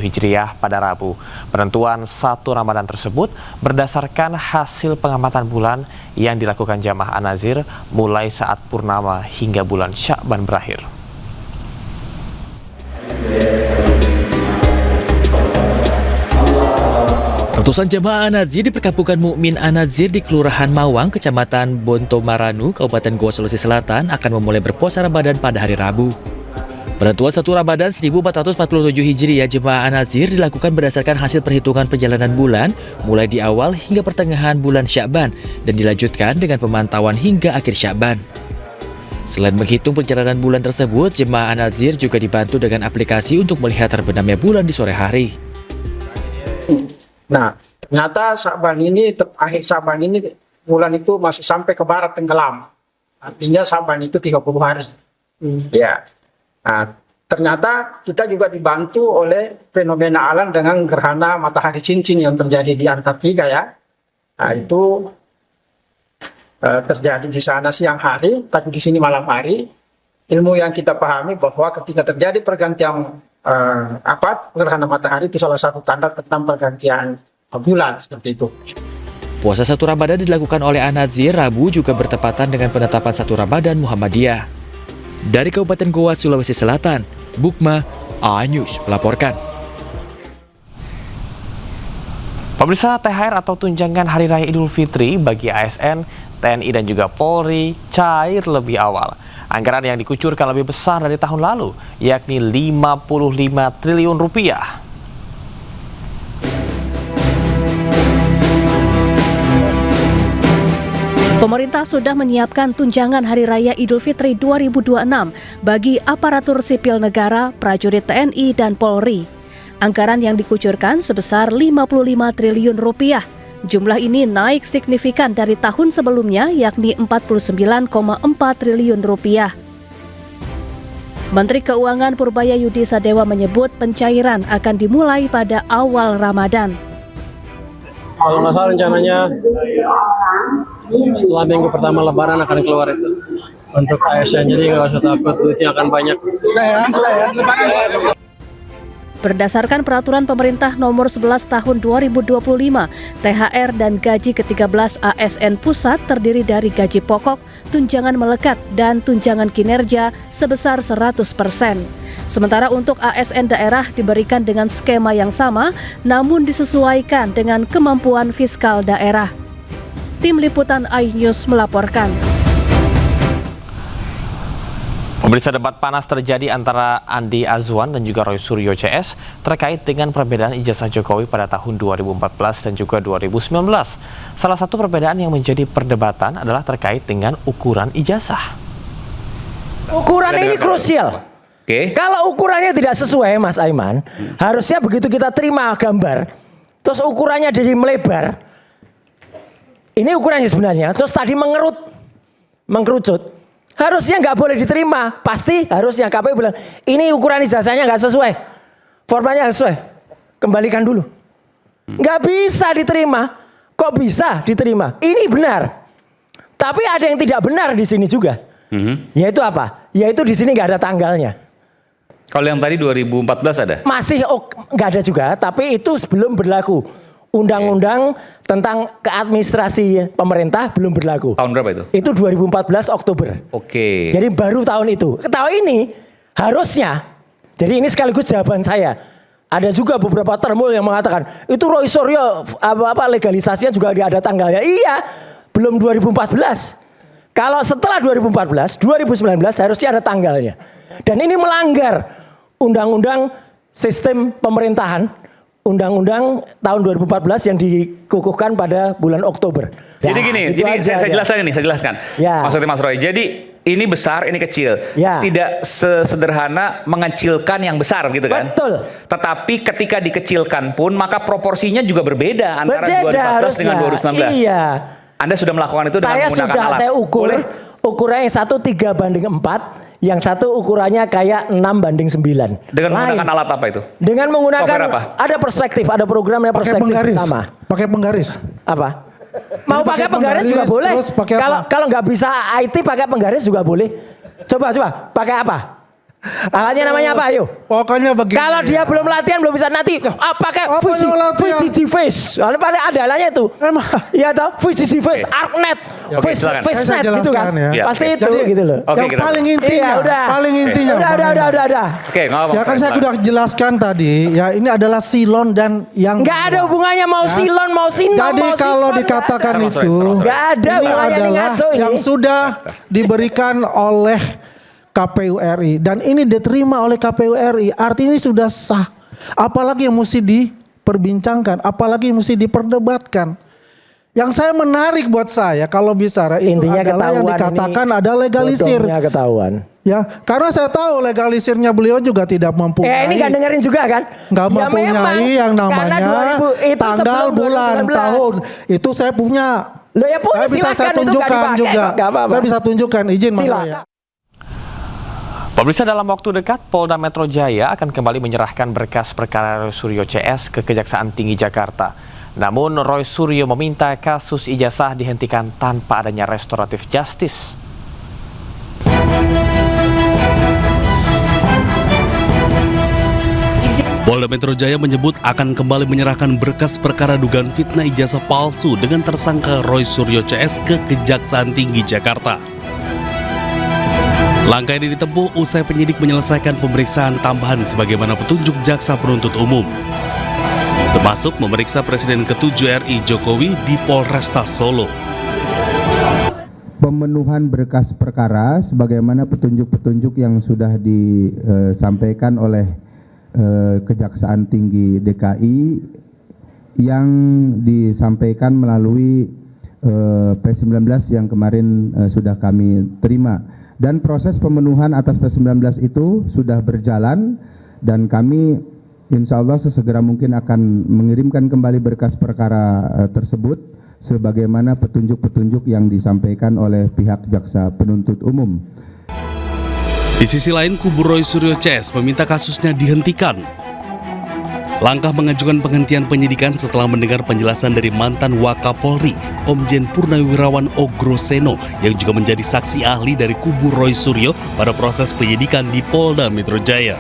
Hijriah pada Rabu. Penentuan 1 Ramadan tersebut berdasarkan hasil pengamatan bulan yang dilakukan jamaah An-Nazir mulai saat purnama hingga bulan Sya'ban berakhir. Ratusan jemaah An-Nazir di perkampungan Mukmin An-Nazir di Kelurahan Mawang, Kecamatan Bontomaranu, Kabupaten Goa, Sulawesi Selatan akan memulai berpuasa Ramadan pada hari Rabu. Penentuan 1 Ramadan 1447 Hijriah jemaah An-Nazir dilakukan berdasarkan hasil perhitungan perjalanan bulan mulai di awal hingga pertengahan bulan Sya'ban dan dilanjutkan dengan pemantauan hingga akhir Sya'ban. Selain menghitung perjalanan bulan tersebut, jemaah An-Nazir juga dibantu dengan aplikasi untuk melihat terbenamnya bulan di sore hari. Nah, ternyata Sya'ban ini, akhir Sya'ban ini, bulan itu masih sampai ke barat tenggelam. Artinya Sya'ban itu 30 hari. Ya. Nah, ternyata kita juga dibantu oleh fenomena alam dengan gerhana matahari cincin yang terjadi di Antartika ya. Nah, itu terjadi di sana siang hari, tapi di sini malam hari. Ilmu yang kita pahami bahwa ketika terjadi pergantian gerhana matahari itu salah satu tanda tentang pergantian bulan seperti itu. Puasa 1 Ramadan dilakukan oleh An-Nazir Rabu juga bertepatan dengan penetapan 1 Ramadan Muhammadiyah. Dari Kabupaten Goa, Sulawesi Selatan, Bukma, A-News melaporkan. Pemirsa, THR atau tunjangan Hari Raya Idul Fitri bagi ASN, TNI dan juga Polri cair lebih awal. Anggaran yang dikucurkan lebih besar dari tahun lalu, yakni 55 triliun rupiah. Pemerintah sudah menyiapkan tunjangan Hari Raya Idul Fitri 2026 bagi aparatur sipil negara, prajurit TNI dan Polri. Anggaran yang dikucurkan sebesar 55 triliun rupiah. Jumlah ini naik signifikan dari tahun sebelumnya, yakni 49,4 triliun rupiah. Menteri Keuangan Purbayayudi Sadewa menyebut pencairan akan dimulai pada awal Ramadan. Kalau nggak salah rencananya setelah minggu pertama Lebaran akan keluar itu untuk ASN, jadi nggak usah takut duitnya akan banyak. Berdasarkan peraturan pemerintah nomor 11 tahun 2025, THR dan gaji ke-13 ASN pusat terdiri dari gaji pokok, tunjangan melekat, dan tunjangan kinerja sebesar 100%. Sementara untuk ASN daerah diberikan dengan skema yang sama, namun disesuaikan dengan kemampuan fiskal daerah. Tim Liputan iNews melaporkan. Pemirsa, debat panas terjadi antara Andi Azwan dan juga Roy Suryo CS terkait dengan perbedaan ijazah Jokowi pada tahun 2014 dan juga 2019. Salah satu perbedaan yang menjadi perdebatan adalah terkait dengan ukuran ijazah. Ukuran ini krusial. Kalau ukurannya tidak sesuai, Mas Aiman, harusnya begitu kita terima gambar, terus ukurannya jadi melebar. Ini ukurannya sebenarnya, terus tadi mengkerucut. Harusnya nggak boleh diterima, pasti harusnya KPU bilang ini ukuran ijazahnya nggak sesuai, formanya nggak sesuai, kembalikan dulu. Nggak bisa diterima, kok bisa diterima? Ini benar, tapi ada yang tidak benar di sini juga. Yaitu apa? Yaitu di sini nggak ada tanggalnya. Kalau yang tadi 2014 ada? Masih nggak ada juga, tapi itu sebelum berlaku. Undang-undang tentang keadministrasi pemerintah belum berlaku. Tahun berapa itu? Itu 2014 Oktober. Oke. Jadi baru tahun itu. Tahun ini harusnya, jadi ini sekaligus jawaban saya. Ada juga beberapa termul yang mengatakan itu Roy Suryo legalisasinya juga ada tanggalnya. Iya, belum 2014. Kalau setelah 2014, 2019 harusnya ada tanggalnya. Dan ini melanggar undang-undang sistem pemerintahan. Undang-undang tahun 2014 yang dikukuhkan pada bulan Oktober. Jadi gini, saya jelaskan. Ya. Maksudnya Mas Roy, jadi ini besar, ini kecil. Ya. Tidak sesederhana mengecilkan yang besar gitu kan? Betul. Tetapi ketika dikecilkan pun maka proporsinya juga berbeda antara 2014 dengan 2019. Iya. Anda sudah melakukan itu dengan menggunakan alat? Saya ukur. Ukurannya yang satu 3:4, yang satu ukurannya kayak 6:9. Dengan menggunakan alat apa itu? Dengan menggunakan apa? Ada perspektif, ada programnya perspektif sama. Pakai penggaris. Apa? Mau pakai penggaris juga boleh. Kalau nggak bisa IT pakai penggaris juga boleh. Coba pakai apa? Alatnya namanya apa? Ayo. Pokoknya begini. Kalau dia belum latihan belum bisa nanti pakai VCG Face. Paling ada alatnya itu. Iya toh? VCG Face, ArcNet, FaceNet gitu kan. Ya. Pasti itu gitu loh. Yang paling intinya, Udah. Oke, ya kan saya sudah jelaskan tadi, ya ini adalah silon dan yang nggak ada hubungannya mau silon mau sinom. Jadi kalau dikatakan itu nggak ada ini adalah yang sudah diberikan oleh KPU RI dan ini diterima oleh KPU RI, artinya ini sudah sah. Apalagi yang mesti diperbincangkan, apalagi yang mesti diperdebatkan. Yang saya menarik buat saya kalau bicara itu intinya adalah yang dikatakan ada legalisir. Ketahuan. Ya, karena saya tahu legalisirnya beliau juga tidak mempunyai. Ini kan dengerin juga kan? Nggak mempunyai yang namanya tanggal, bulan, tahun. Itu saya punya. Loh ya punya, saya bisa saya tunjukkan juga. Saya bisa tunjukkan, izin Mas Roy. Pemirsa, dalam waktu dekat Polda Metro Jaya akan kembali menyerahkan berkas perkara Roy Suryo CS ke Kejaksaan Tinggi Jakarta. Namun Roy Suryo meminta kasus ijazah dihentikan tanpa adanya restoratif justice. Polda Metro Jaya menyebut akan kembali menyerahkan berkas perkara dugaan fitnah ijazah palsu dengan tersangka Roy Suryo CS ke Kejaksaan Tinggi Jakarta. Langkah ini ditempuh usai penyidik menyelesaikan pemeriksaan tambahan sebagaimana petunjuk jaksa penuntut umum, termasuk memeriksa Presiden ke-7 RI Jokowi di Polresta Solo. Pemenuhan berkas perkara sebagaimana petunjuk-petunjuk yang sudah disampaikan oleh Kejaksaan Tinggi DKI yang disampaikan melalui P19 yang kemarin sudah kami terima. Dan proses pemenuhan atas P19 itu sudah berjalan dan kami insya Allah sesegera mungkin akan mengirimkan kembali berkas perkara tersebut sebagaimana petunjuk-petunjuk yang disampaikan oleh pihak jaksa penuntut umum. Di sisi lain, kubu Roy Suryo CS meminta kasusnya dihentikan. Langkah mengajukan penghentian penyidikan setelah mendengar penjelasan dari mantan Wakapolri, Komjen Purnawirawan Ogroseno, yang juga menjadi saksi ahli dari kubu Roy Suryo pada proses penyidikan di Polda Metro Jaya.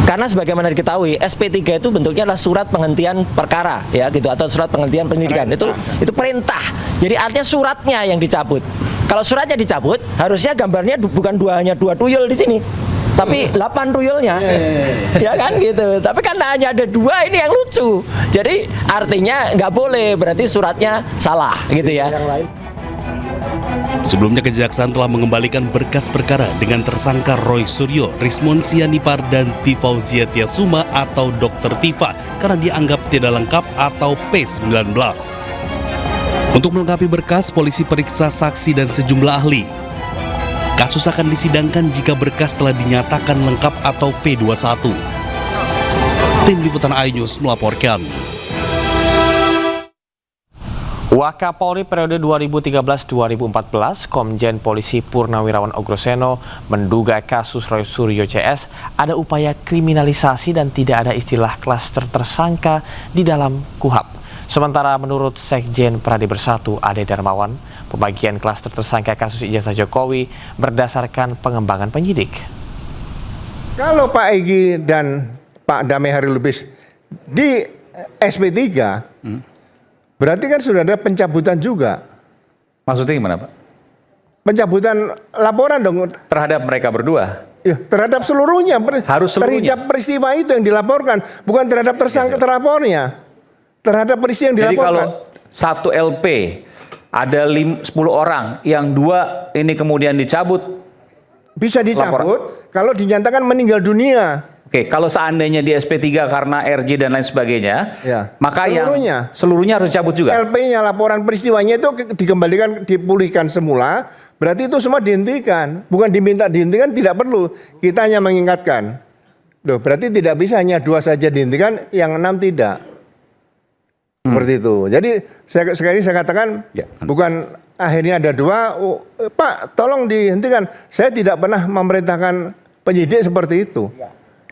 Karena sebagaimana diketahui SP3 itu bentuknya adalah surat penghentian perkara ya gitu atau surat penghentian penyidikan. Itu perintah. Jadi artinya suratnya yang dicabut. Kalau suratnya dicabut, harusnya gambarnya bukan hanya dua tuyul di sini. Tapi 8 tuyulnya, ya kan gitu. Tapi kan hanya ada 2, ini yang lucu. Jadi artinya nggak boleh, berarti suratnya salah gitu ya. Sebelumnya Kejaksaan telah mengembalikan berkas perkara dengan tersangka Roy Suryo, Rismon Sianipar, dan Tifauzia Tiasuma atau Dr. Tifa karena dianggap tidak lengkap atau P19. Untuk melengkapi berkas, polisi periksa saksi dan sejumlah ahli. Kasus akan disidangkan jika berkas telah dinyatakan lengkap atau P21. Tim Liputan iNews melaporkan. Wakapolri periode 2013-2014, Komjen Polisi Purnawirawan Ogroseno menduga kasus Roy Suryo CS ada upaya kriminalisasi dan tidak ada istilah klaster tersangka di dalam KUHP. Sementara menurut Sekjen Pradi Bersatu Ade Darmawan, pembagian klaster tersangka kasus ijazah Jokowi berdasarkan pengembangan penyidik. Kalau Pak Egy dan Pak Damai Hari Lubis di SP3, berarti kan sudah ada pencabutan juga. Maksudnya gimana, Pak? Pencabutan laporan dong. Terhadap mereka berdua? Ya, terhadap seluruhnya. Harus seluruhnya? Terhadap peristiwa itu yang dilaporkan. Bukan terhadap tersangka terlapornya. Terhadap peristiwa yang Jadi dilaporkan. kalau satu LP, ada 10 orang, yang 2 ini kemudian dicabut. Bisa dicabut kalau dinyatakan meninggal dunia. Oke, kalau seandainya di SP3 karena RJ dan lain sebagainya, maka seluruhnya harus dicabut juga. LP-nya, laporan peristiwanya itu dikembalikan, dipulihkan semula, berarti itu semua dihentikan. Bukan diminta dihentikan, tidak perlu. Kita hanya mengingatkan. Loh, berarti tidak bisa hanya 2 saja dihentikan, yang 6 tidak. Seperti itu. Jadi sekali saya katakan, bukan akhirnya ada 2, Pak tolong dihentikan. Saya tidak pernah memerintahkan penyidik seperti itu.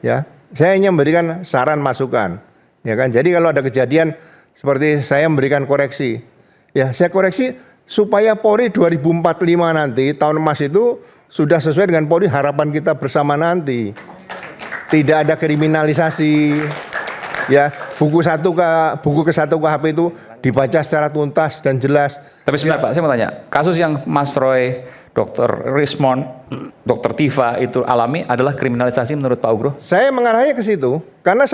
Ya, saya hanya memberikan saran masukan, ya kan. Jadi kalau ada kejadian seperti saya memberikan koreksi, ya saya koreksi supaya Polri 2045 nanti tahun emas itu sudah sesuai dengan Polri harapan kita bersama nanti. Tidak ada kriminalisasi, ya buku ke-1 KUHP itu dibaca secara tuntas dan jelas. Tapi sebentar Pak, saya mau tanya, kasus yang Mas Roy, Dr. Rismon, Dr. Tifa itu alami adalah kriminalisasi menurut Pak Ugro? Saya mengarahnya ke situ karena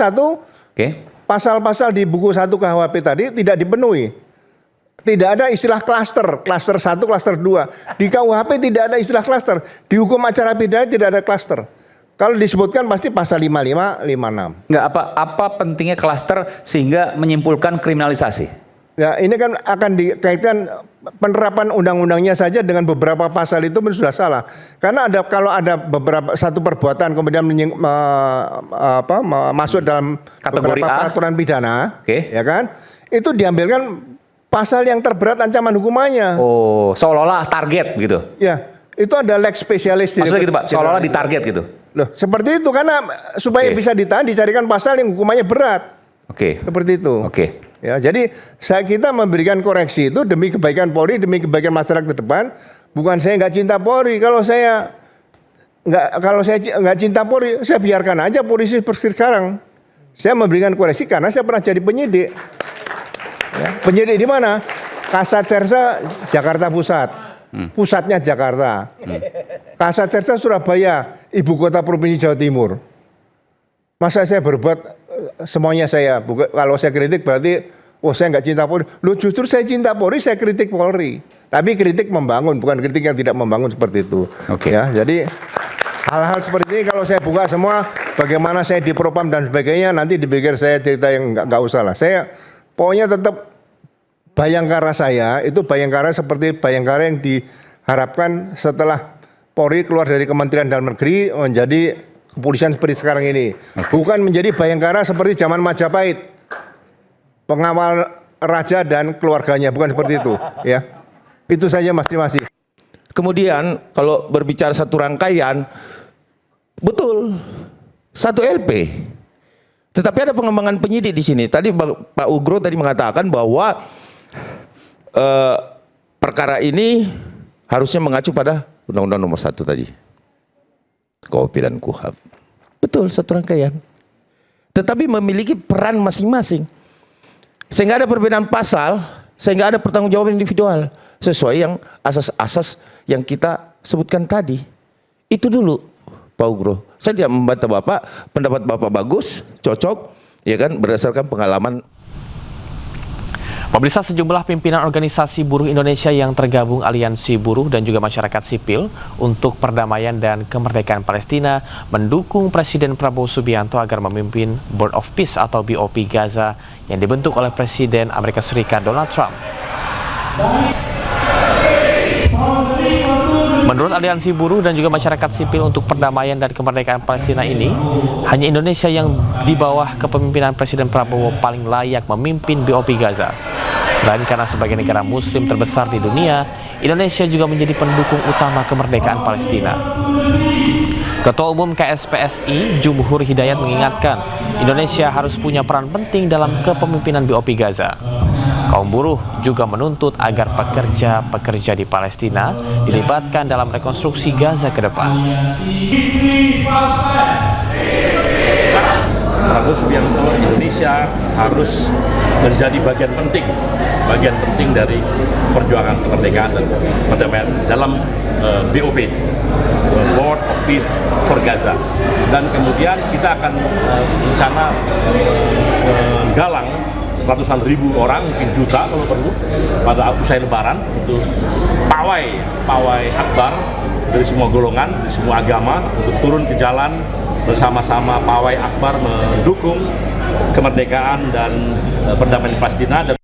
pasal-pasal di buku 1 KUHP tadi tidak dipenuhi. Tidak ada istilah klaster 1, klaster 2. Di KUHP tidak ada istilah klaster. Di hukum acara pidana tidak ada klaster. Kalau disebutkan pasti pasal 55, 56. Enggak, apa pentingnya klaster sehingga menyimpulkan kriminalisasi? Ya, ini kan akan dikaitkan penerapan undang-undangnya saja dengan beberapa pasal itu sudah salah. Karena kalau ada satu perbuatan kemudian masuk dalam kategori beberapa peraturan pidana, ya kan? Itu diambilkan pasal yang terberat ancaman hukumannya. Oh, seolah-olah target gitu. Ya, itu ada leg spesialis. Maksudnya gitu Pak, seolah-olah ditarget gitu. Loh, seperti itu karena supaya bisa ditahan dicarikan pasal yang hukumannya berat. Seperti itu. Ya, jadi kita memberikan koreksi itu demi kebaikan Polri, demi kebaikan masyarakat ke depan. Bukan saya nggak cinta Polri. Kalau saya nggak cinta Polri, saya biarkan aja polisi seperti sekarang. Saya memberikan koreksi karena saya pernah jadi penyidik. Ya, penyidik di mana? Kasat Sersa Jakarta Pusat. Pusatnya Jakarta. Kasat Sersa Surabaya, ibu kota provinsi Jawa Timur. Masa saya berbuat semuanya saya, kalau saya kritik berarti saya nggak cinta Polri. Loh, justru saya cinta Polri, saya kritik Polri. Tapi kritik membangun, bukan kritik yang tidak membangun seperti itu. Ya, jadi hal-hal seperti ini kalau saya buka semua, bagaimana saya dipropam dan sebagainya, nanti dipikir saya cerita yang nggak usah lah. Saya pokoknya tetap Bayangkara saya itu Bayangkara seperti Bayangkara yang diharapkan setelah Polri keluar dari Kementerian Dalam Negeri menjadi kepolisian seperti sekarang ini. Bukan menjadi Bayangkara seperti zaman Majapahit, pengawal raja dan keluarganya, bukan seperti itu. Ya, itu saja Mas, terima kasih. Kemudian kalau berbicara satu rangkaian, betul, 1 LP. Tetapi ada pengembangan penyidik di sini. Tadi Pak Ugro tadi mengatakan bahwa perkara ini harusnya mengacu pada Undang-Undang Nomor 1 tadi. KUHP dan KUHP. Betul, satu rangkaian. Tetapi memiliki peran masing-masing. Sehingga ada perbedaan pasal, sehingga ada pertanggungjawaban individual sesuai yang asas-asas yang kita sebutkan tadi. Itu dulu, Pak Ugro. Saya tidak membantah Bapak, pendapat Bapak bagus, cocok, ya kan, berdasarkan pengalaman. Pemirsa, sejumlah pimpinan organisasi buruh Indonesia yang tergabung Aliansi Buruh dan juga masyarakat sipil untuk perdamaian dan kemerdekaan Palestina mendukung Presiden Prabowo Subianto agar memimpin Board of Peace atau BOP Gaza yang dibentuk oleh Presiden Amerika Serikat Donald Trump. Menurut Aliansi Buruh dan juga masyarakat sipil untuk perdamaian dan kemerdekaan Palestina ini, hanya Indonesia yang di bawah kepemimpinan Presiden Prabowo paling layak memimpin BOP Gaza. Selain karena sebagai negara muslim terbesar di dunia, Indonesia juga menjadi pendukung utama kemerdekaan Palestina. Ketua Umum KSPSI, Jumhur Hidayat mengingatkan, Indonesia harus punya peran penting dalam kepemimpinan BOP Gaza. Kaum buruh juga menuntut agar pekerja-pekerja di Palestina dilibatkan dalam rekonstruksi Gaza ke depan. Prabowo Subianto, Indonesia harus menjadi bagian penting dari perjuangan kemerdekaan dan perdamaian dalam BOP, Board of Peace for Gaza. Dan kemudian kita akan rencana menggalang ratusan ribu orang, mungkin juta kalau perlu, pada usai Lebaran untuk pawai akbar dari semua golongan, dari semua agama untuk turun ke jalan bersama-sama pawai akbar mendukung kemerdekaan dan perdamaian Palestina.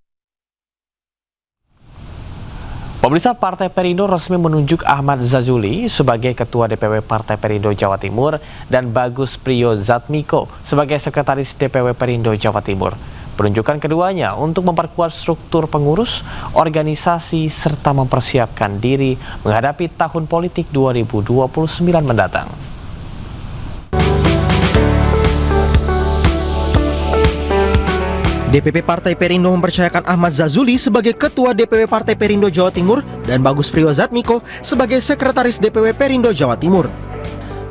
Pemirsa, Partai Perindo resmi menunjuk Ahmad Zazuli sebagai Ketua DPW Partai Perindo Jawa Timur dan Bagus Priyozatmiko sebagai Sekretaris DPW Perindo Jawa Timur. Penunjukan keduanya untuk memperkuat struktur pengurus, organisasi, serta mempersiapkan diri menghadapi tahun politik 2029 mendatang. DPP Partai Perindo mempercayakan Ahmad Zazuli sebagai Ketua DPW Partai Perindo Jawa Timur dan Bagus Priyozatmiko sebagai Sekretaris DPW Perindo Jawa Timur.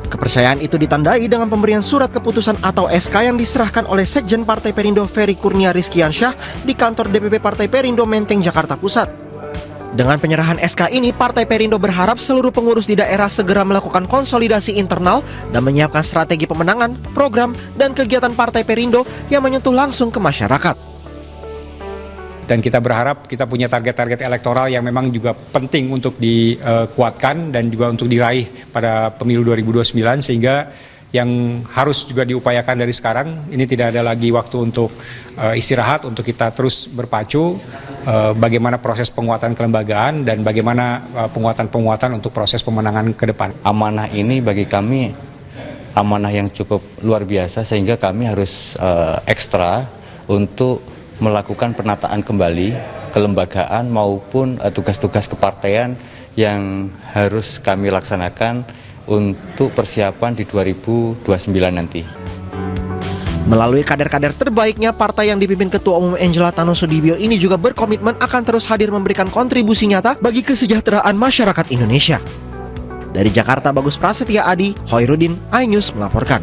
Kepercayaan itu ditandai dengan pemberian surat keputusan atau SK yang diserahkan oleh Sekjen Partai Perindo Ferry Kurnia Rizkiansyah di kantor DPP Partai Perindo Menteng, Jakarta Pusat. Dengan penyerahan SK ini, Partai Perindo berharap seluruh pengurus di daerah segera melakukan konsolidasi internal dan menyiapkan strategi pemenangan, program, dan kegiatan Partai Perindo yang menyentuh langsung ke masyarakat. Dan kita berharap kita punya target-target elektoral yang memang juga penting untuk dikuatkan dan juga untuk diraih pada pemilu 2029, sehingga yang harus juga diupayakan dari sekarang, ini tidak ada lagi waktu untuk istirahat, untuk kita terus berpacu bagaimana proses penguatan kelembagaan dan bagaimana penguatan-penguatan untuk proses pemenangan ke depan. Amanah ini bagi kami amanah yang cukup luar biasa, sehingga kami harus ekstra untuk melakukan penataan kembali kelembagaan maupun tugas-tugas kepartaian yang harus kami laksanakan untuk persiapan di 2029 nanti. Melalui kader-kader terbaiknya, partai yang dipimpin Ketua Umum Angela Tano Sudibyo ini juga berkomitmen akan terus hadir memberikan kontribusi nyata bagi kesejahteraan masyarakat Indonesia. Dari Jakarta, Bagus Prasetya Adi, Hoirudin, iNews melaporkan.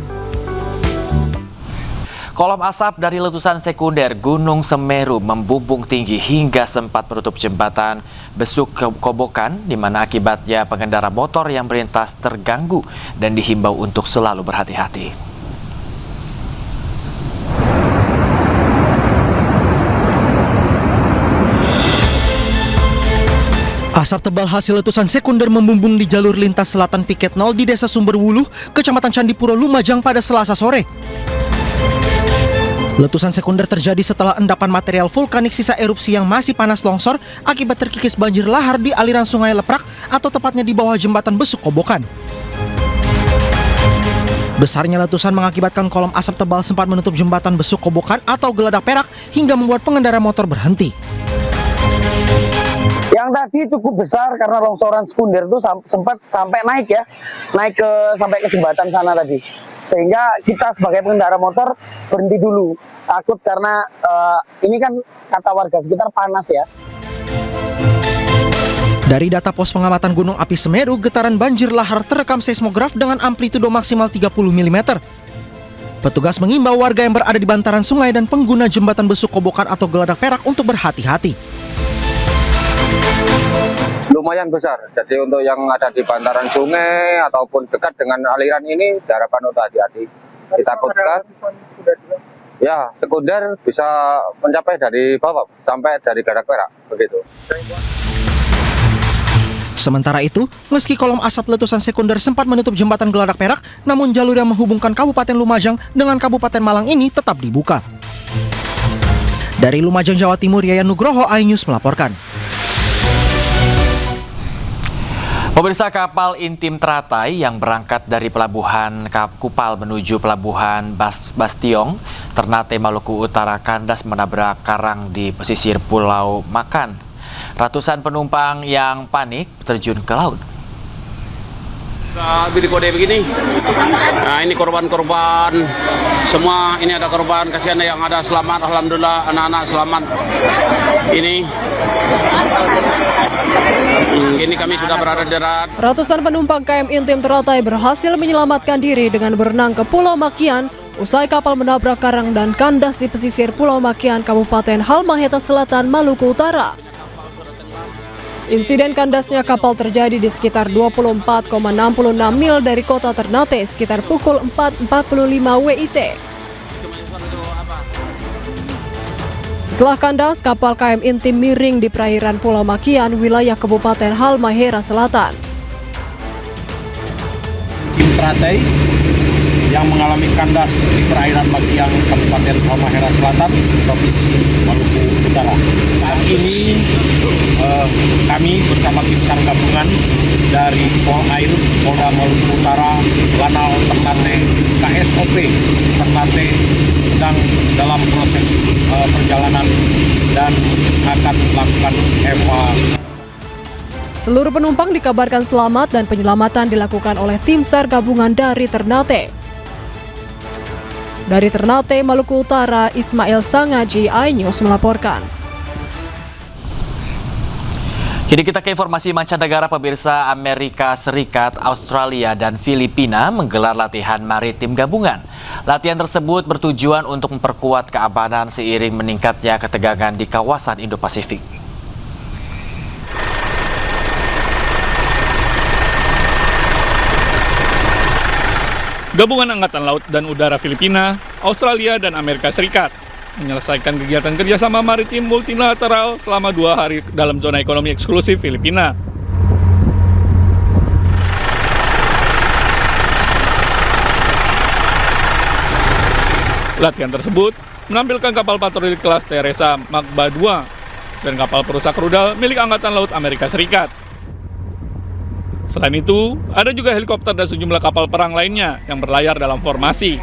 Kolom asap dari letusan sekunder Gunung Semeru membumbung tinggi hingga sempat menutup jembatan Besuk Kobokan, di mana akibatnya pengendara motor yang melintas terganggu dan dihimbau untuk selalu berhati-hati. Asap tebal hasil letusan sekunder membumbung di jalur lintas selatan Piket 0 di Desa Sumberwuluh, Kecamatan Candipuro, Lumajang pada Selasa sore. Letusan sekunder terjadi setelah endapan material vulkanik sisa erupsi yang masih panas longsor akibat terkikis banjir lahar di aliran Sungai Leprak atau tepatnya di bawah jembatan Besuk Kobokan. Besarnya letusan mengakibatkan kolom asap tebal sempat menutup jembatan Besuk Kobokan atau Geladak Perak hingga membuat pengendara motor berhenti. Yang tadi cukup besar karena longsoran sekunder itu sempat sampai naik sampai ke jembatan sana tadi. Sehingga kita sebagai pengendara motor berhenti dulu, takut karena ini kan kata warga sekitar panas ya. Dari data pos pengamatan Gunung Api Semeru, getaran banjir lahar terekam seismograf dengan amplitudo maksimal 30 mm. Petugas mengimbau warga yang berada di bantaran sungai dan pengguna jembatan Besuk Kobokan atau Geladak Perak untuk berhati-hati. Lumayan besar, jadi untuk yang ada di bantaran sungai ataupun dekat dengan aliran ini, harapan untuk hati-hati. Ditakutkan Ya, sekunder bisa mencapai dari bawah sampai dari Garak Perak, begitu. Sementara itu, meski kolom asap letusan sekunder sempat menutup jembatan Geladak Perak, namun jalur yang menghubungkan Kabupaten Lumajang dengan Kabupaten Malang ini tetap dibuka. Dari Lumajang, Jawa Timur, Yayan Nugroho, iNews melaporkan. Pemirsa, kapal intim teratai yang berangkat dari pelabuhan Kupal menuju pelabuhan Bastiong, Ternate, Maluku Utara kandas menabrak karang di pesisir Pulau Makan. Ratusan penumpang yang panik terjun ke laut. Beri kode begini. Nah, ini korban-korban semua. Ini ada korban, kasihan yang ada selamat. Alhamdulillah anak-anak selamat. Ini kami sudah berada di darat. Ratusan penumpang KM Intim Teratai berhasil menyelamatkan diri dengan berenang ke Pulau Makian usai kapal menabrak karang dan kandas di pesisir Pulau Makian, Kabupaten Halmahera Selatan, Maluku Utara. Insiden kandasnya kapal terjadi di sekitar 24,66 mil dari kota Ternate sekitar pukul 4.45 WIT. Setelah kandas, kapal KM Intim miring di perairan Pulau Makian, wilayah Kabupaten Halmahera Selatan. Tim Teratai yang mengalami kandas di perairan Makian, Kabupaten Halmahera Selatan, Provinsi Maluku Utara. Saat ini kami bersama tim SAR gabungan dari Polair, Polda Maluku Utara, Lanal Ternate, KSOP Ternate sedang dalam proses perjalanan dan akan melakukan evakuasi. Seluruh penumpang dikabarkan selamat dan penyelamatan dilakukan oleh tim SAR gabungan dari Ternate. Dari Ternate, Maluku Utara, Ismail Sangaji, iNews melaporkan. Kini kita ke informasi mancanegara. Pemirsa, Amerika Serikat, Australia, dan Filipina menggelar latihan maritim gabungan. Latihan tersebut bertujuan untuk memperkuat keamanan seiring meningkatnya ketegangan di kawasan Indo-Pasifik. Gabungan Angkatan Laut dan Udara Filipina, Australia, dan Amerika Serikat menyelesaikan kegiatan kerjasama maritim multilateral selama 2 hari dalam zona ekonomi eksklusif Filipina. Latihan tersebut menampilkan kapal patroli kelas Teresa Magba II dan kapal perusak rudal milik Angkatan Laut Amerika Serikat. Selain itu, ada juga helikopter dan sejumlah kapal perang lainnya yang berlayar dalam formasi.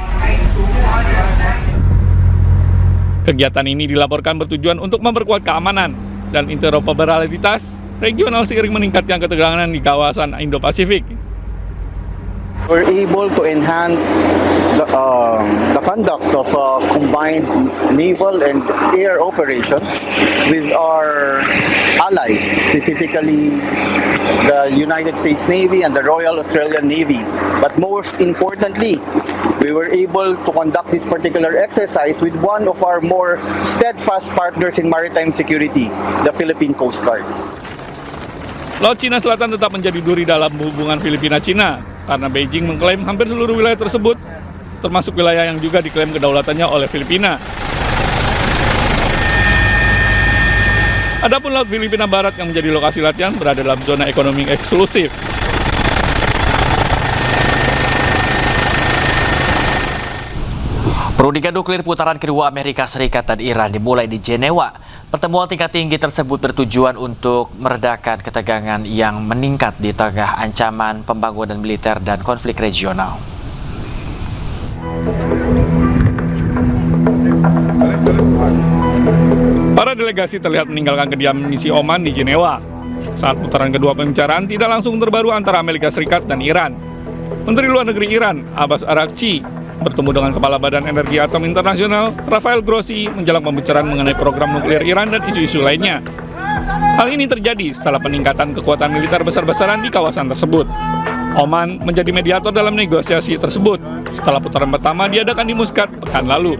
Kegiatan ini dilaporkan bertujuan untuk memperkuat keamanan dan interoperabilitas regional seiring meningkatnya ketegangan di kawasan Indo-Pasifik. We're able to enhance the conduct of combined naval and air operations with our allies, specifically the United States Navy and the Royal Australian Navy. But most importantly, we were able to conduct this particular exercise with one of our more steadfast partners in maritime security, the Philippine Coast Guard. Laut Cina Selatan tetap menjadi duri dalam hubungan Filipina-Cina karena Beijing mengklaim hampir seluruh wilayah tersebut, termasuk wilayah yang juga diklaim kedaulatannya oleh Filipina. Adapun Laut Filipina Barat yang menjadi lokasi latihan berada dalam zona ekonomi eksklusif. Perundingan nuklir putaran kedua Amerika Serikat dan Iran dimulai di Jenewa. Pertemuan tingkat tinggi tersebut bertujuan untuk meredakan ketegangan yang meningkat di tengah ancaman pembangunan militer dan konflik regional. Para delegasi terlihat meninggalkan kediaman misi Oman di Jenewa. Saat putaran kedua pembicaraan tidak langsung terbaru antara Amerika Serikat dan Iran. Menteri Luar Negeri Iran, Abbas Araghchi, bertemu dengan Kepala Badan Energi Atom Internasional, Rafael Grossi, menjelang pembicaraan mengenai program nuklir Iran dan isu-isu lainnya. Hal ini terjadi setelah peningkatan kekuatan militer besar-besaran di kawasan tersebut. Oman menjadi mediator dalam negosiasi tersebut setelah putaran pertama diadakan di Muscat pekan lalu.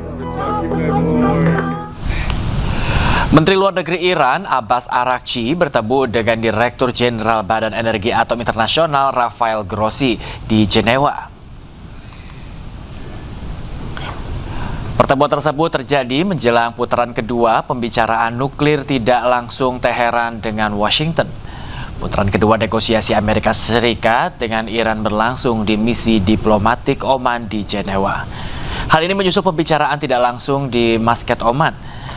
Menteri Luar Negeri Iran, Abbas Araghchi, bertemu dengan Direktur Jenderal Badan Energi Atom Internasional, Rafael Grossi, di Jenewa. Pertemuan tersebut terjadi menjelang putaran kedua pembicaraan nuklir tidak langsung Teheran dengan Washington. Putaran kedua negosiasi Amerika Serikat dengan Iran berlangsung di misi diplomatik Oman di Jenewa. Hal ini menyusul pembicaraan tidak langsung di Muscat, Oman.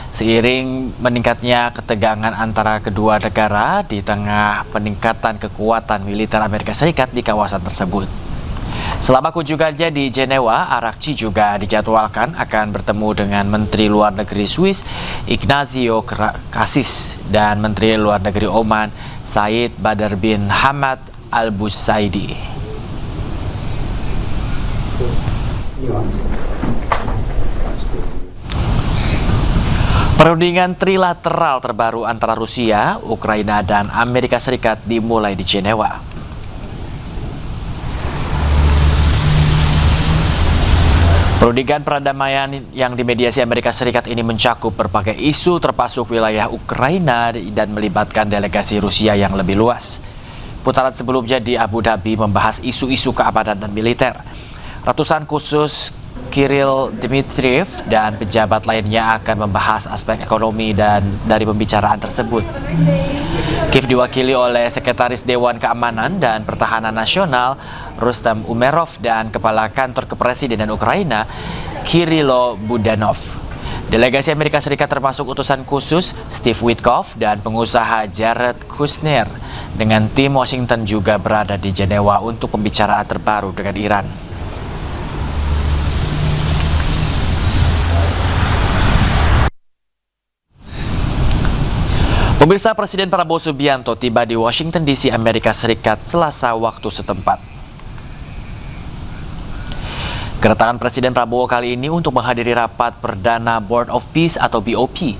Seiring meningkatnya ketegangan antara kedua negara di tengah peningkatan kekuatan militer Amerika Serikat di kawasan tersebut. Selama kunjungannya di Jenewa, Arakci juga dijadwalkan akan bertemu dengan Menteri Luar Negeri Swiss Ignazio Cassis dan Menteri Luar Negeri Oman Said Badr bin Hamad Al-Busaidi. Perundingan trilateral terbaru antara Rusia, Ukraina, dan Amerika Serikat dimulai di Jenewa. Perundingan perdamaian yang dimediasi Amerika Serikat ini mencakup berbagai isu termasuk wilayah Ukraina dan melibatkan delegasi Rusia yang lebih luas. Putaran sebelumnya di Abu Dhabi membahas isu-isu keamanan dan militer. Ratusan khusus Kirill Dmitriev dan pejabat lainnya akan membahas aspek ekonomi dan dari pembicaraan tersebut. Kiev diwakili oleh Sekretaris Dewan Keamanan dan Pertahanan Nasional Rustam Umerov dan Kepala Kantor Kepresidenan Ukraina Kirilo Budanov. Delegasi Amerika Serikat termasuk utusan khusus Steve Witkoff dan pengusaha Jared Kushner dengan tim Washington juga berada di Jenewa untuk pembicaraan terbaru dengan Iran. Pemirsa, Presiden Prabowo Subianto tiba di Washington DC, Amerika Serikat Selasa waktu setempat. Kedatangan Presiden Prabowo kali ini untuk menghadiri rapat perdana Board of Peace atau BOP.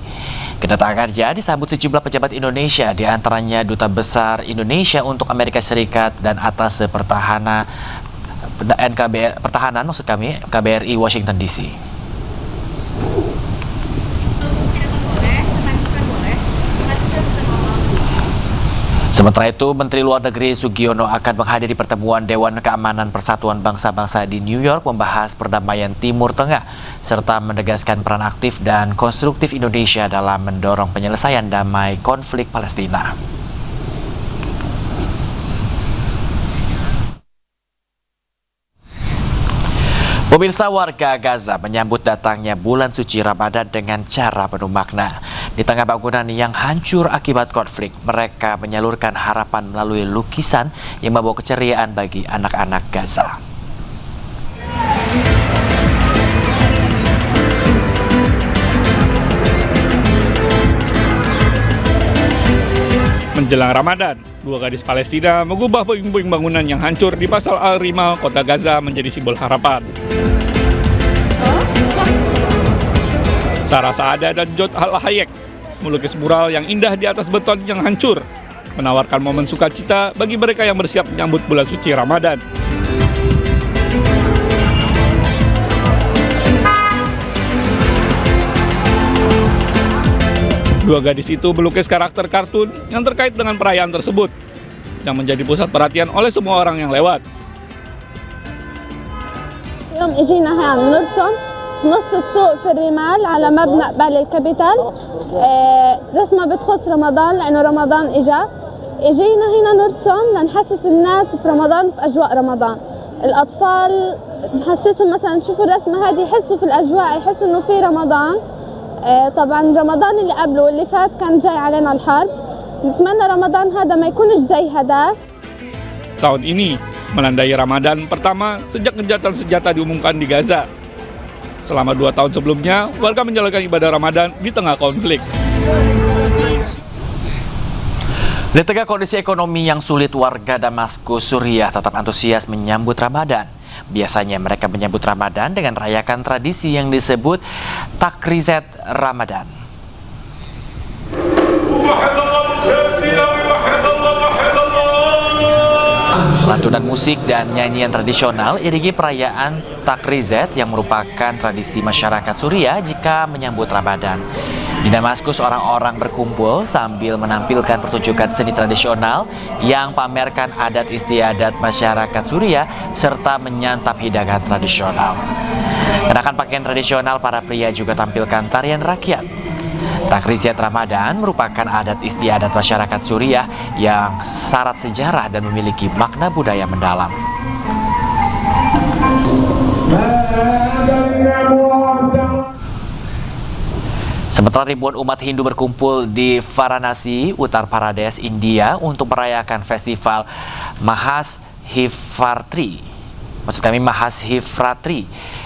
Kedatangannya disambut sejumlah pejabat Indonesia, di antaranya Duta Besar Indonesia untuk Amerika Serikat dan Atas Pertahanan KBRI Washington DC. Sementara itu, Menteri Luar Negeri Sugiono akan menghadiri pertemuan Dewan Keamanan Persatuan Bangsa-Bangsa di New York membahas perdamaian Timur Tengah, serta menegaskan peran aktif dan konstruktif Indonesia dalam mendorong penyelesaian damai konflik Palestina. Pemirsa, warga Gaza menyambut datangnya bulan suci Ramadan dengan cara penuh makna. Di tengah bangunan yang hancur akibat konflik, mereka menyalurkan harapan melalui lukisan yang membawa keceriaan bagi anak-anak Gaza. Menjelang Ramadan, dua gadis Palestina mengubah puing-puing bangunan yang hancur di Pasar Al-Rima, kota Gaza menjadi simbol harapan. Sarah Saada dan Jod Al-Hayek melukis mural yang indah di atas beton yang hancur, menawarkan momen sukacita bagi mereka yang bersiap menyambut bulan suci Ramadan. Dua gadis itu melukis karakter kartun yang terkait dengan perayaan tersebut, yang menjadi pusat perhatian oleh semua orang yang lewat. اليوم اجينا هون نرسم في نص السوق في الرمال على مبنى قبل الكابيتال. رسمة بتخص رمضان لأنه رمضان اجينا هنا نرسم لنحسس الناس في رمضان في أجواء رمضان. الأطفال نحسسهم مثلا شوفوا الرسمة هذه يحسوا في الأجواء، يحسوا إنه في رمضان. طبعا رمضان اللي قبله واللي فات كان جاي علينا الحرب. نتمنى رمضان هذا ما يكونش زي هذا. Tahun ini menandai Ramadan pertama sejak gencatan senjata diumumkan di Gaza. Selama 2 tahun sebelumnya, warga menjalankan ibadah Ramadan di tengah konflik. Di tengah kondisi ekonomi yang sulit, warga Damaskus, Suriah tetap antusias menyambut Ramadan. Biasanya mereka menyambut Ramadan dengan rayakan tradisi yang disebut Takrizat Ramadan. Lantunan musik dan nyanyian tradisional iringi perayaan Takrizat yang merupakan tradisi masyarakat Suriah jika menyambut Ramadan. Di Damaskus, orang-orang berkumpul sambil menampilkan pertunjukan seni tradisional yang pamerkan adat istiadat masyarakat Suriah serta menyantap hidangan tradisional. Kenakan pakaian tradisional, para pria juga tampilkan tarian rakyat. Takriziat Ramadan merupakan adat istiadat masyarakat Suriah yang syarat sejarah dan memiliki makna budaya mendalam. Sementara ribuan umat Hindu berkumpul di Varanasi, Uttar Pradesh, India untuk merayakan festival Mahashivratri.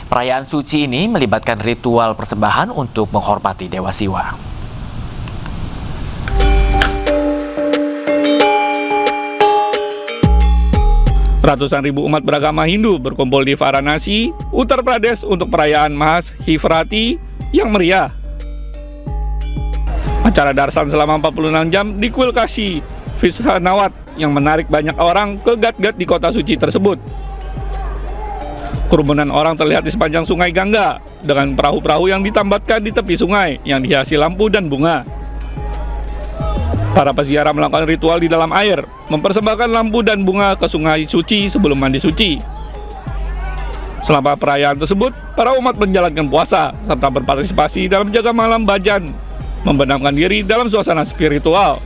Perayaan suci ini melibatkan ritual persembahan untuk menghormati Dewa Siwa. Ratusan ribu umat beragama Hindu berkumpul di Varanasi, Uttar Pradesh untuk perayaan Mahashivratri yang meriah. Acara darsan selama 46 jam di kuil Kashi Vishwanawat yang menarik banyak orang ke gat-gat di kota suci tersebut. Kerumunan orang terlihat di sepanjang sungai Gangga dengan perahu-perahu yang ditambatkan di tepi sungai yang dihiasi lampu dan bunga. Para peziarah melakukan ritual di dalam air, mempersembahkan lampu dan bunga ke sungai suci sebelum mandi suci. Selama perayaan tersebut, para umat menjalankan puasa serta berpartisipasi dalam jaga malam Bhajan, membenamkan diri dalam suasana spiritual.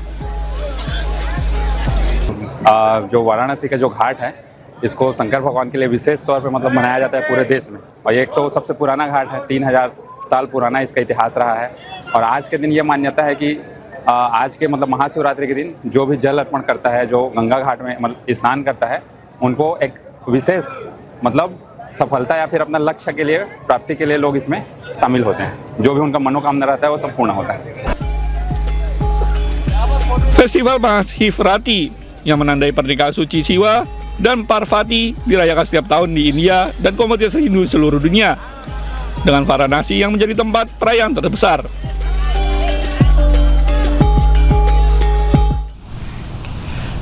जो वाराणसी का जो घाट है, इसको शंकर भगवान के लिए विशेष तौर पे मतलब मनाया जाता है पूरे देश में। और एक तो सबसे पुराना घाट है, 3000 साल पुराना इसका इतिहास रहा है। और आज के दिन ये मान्यता है कि आज के मतलब महाशिवरात्रि के दिन जो भी जल अर्पण करता है, जो गंगा घाट में मतलब स्नान करता है, उनको एक विशेष मतलब सफलता या फिर अपना लक्ष्य के लिए प्राप्ति के लिए लोग इसमें शामिल होते हैं। जो भी उनका मनोकामना रहता है वो सब पूर्ण होता है। Festival Mahashivratri yang menandai pernikahan suci Siwa dan Parvati dirayakan setiap tahun di India dan komunitas Hindu seluruh dunia, dengan Varanasi yang menjadi tempat perayaan terbesar.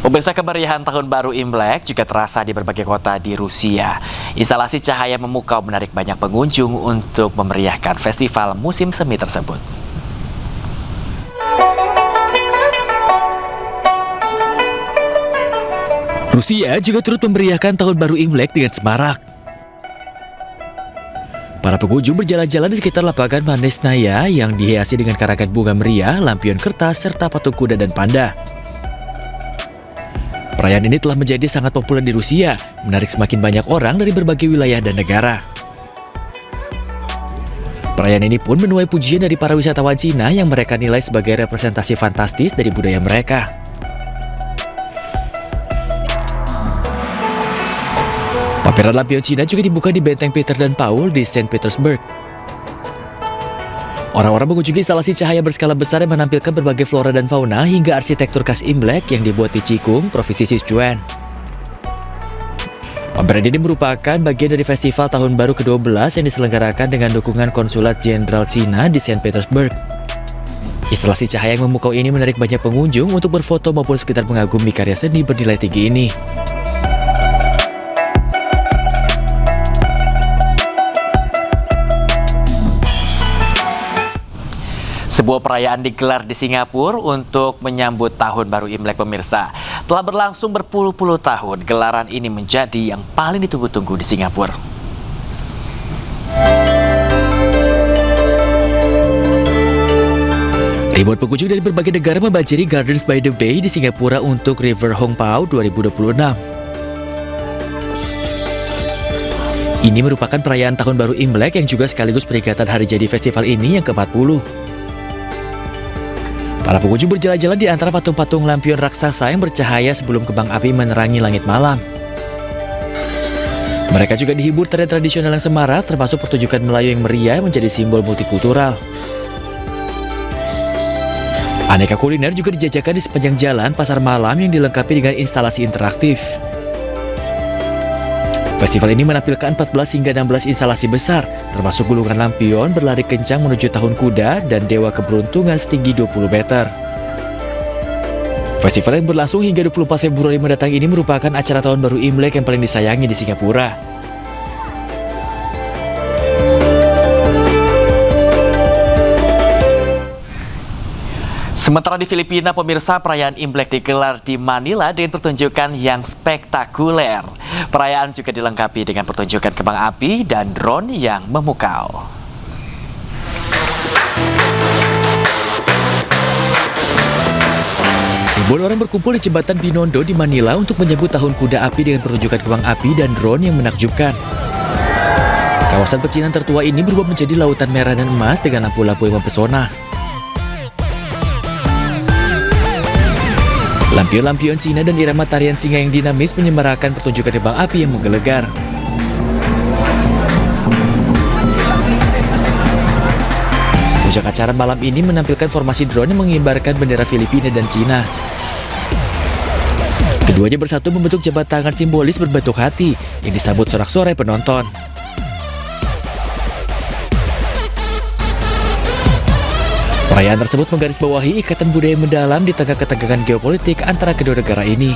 Pemirsa, kemeriahan Tahun Baru Imlek juga terasa di berbagai kota di Rusia. Instalasi cahaya memukau menarik banyak pengunjung untuk memeriahkan festival musim semi tersebut. Rusia juga turut memeriahkan Tahun Baru Imlek dengan semarak. Para pengunjung berjalan-jalan di sekitar lapangan Manesnaya yang dihiasi dengan karangan bunga meriah, lampion kertas, serta patung kuda dan panda. Perayaan ini telah menjadi sangat populer di Rusia, menarik semakin banyak orang dari berbagai wilayah dan negara. Perayaan ini pun menuai pujian dari para wisatawan Cina yang mereka nilai sebagai representasi fantastis dari budaya mereka. Pameran lampion Cina juga dibuka di Benteng Peter dan Paul di Saint Petersburg. Orang-orang mengunjungi instalasi cahaya berskala besar yang menampilkan berbagai flora dan fauna hingga arsitektur khas Imlek yang dibuat di Cikung, Provinsi Sichuan. Pameran ini merupakan bagian dari festival Tahun Baru ke-12 yang diselenggarakan dengan dukungan Konsulat Jenderal Cina di Saint Petersburg. Instalasi cahaya yang memukau ini menarik banyak pengunjung untuk berfoto maupun sekedar mengagumi karya seni bernilai tinggi ini. Sebuah perayaan digelar di Singapura untuk menyambut Tahun Baru Imlek, pemirsa. Telah berlangsung berpuluh-puluh tahun, gelaran ini menjadi yang paling ditunggu-tunggu di Singapura. Ribuan pengunjung dari berbagai negara membanjiri Gardens by the Bay di Singapura untuk River Hong Pao 2026. Ini merupakan perayaan Tahun Baru Imlek yang juga sekaligus peringatan hari jadi festival ini yang ke-40. Para pengunjung berjalan-jalan di antara patung-patung lampion raksasa yang bercahaya sebelum kembang api menerangi langit malam. Mereka juga dihibur tarian tradisional yang semarak, termasuk pertunjukan Melayu yang meriah menjadi simbol multikultural. Aneka kuliner juga dijajakan di sepanjang jalan pasar malam yang dilengkapi dengan instalasi interaktif. Festival ini menampilkan 14 hingga 16 instalasi besar, termasuk gulungan lampion berlari kencang menuju Tahun Kuda dan Dewa Keberuntungan setinggi 20 meter. Festival yang berlangsung hingga 24 Februari mendatang ini merupakan acara Tahun Baru Imlek yang paling disayangi di Singapura. Sementara di Filipina, pemirsa, perayaan Imlek digelar di Manila dengan pertunjukan yang spektakuler. Perayaan juga dilengkapi dengan pertunjukan kembang api dan drone yang memukau. Ribuan orang berkumpul di jembatan Binondo di Manila untuk menyambut Tahun Kuda Api dengan pertunjukan kembang api dan drone yang menakjubkan. Kawasan pecinan tertua ini berubah menjadi lautan merah dan emas dengan lampu-lampu yang mempesona. Lampion-lampion Cina dan irama tarian singa yang dinamis menyemarakan pertunjukan kembang api yang menggelegar. Puncak acara malam ini menampilkan formasi drone yang mengibarkan bendera Filipina dan Cina. Keduanya bersatu membentuk jabat tangan simbolis berbentuk hati yang disambut sorak-sorai penonton. Perayaan tersebut menggarisbawahi ikatan budaya mendalam di tengah ketegangan geopolitik antara kedua negara ini.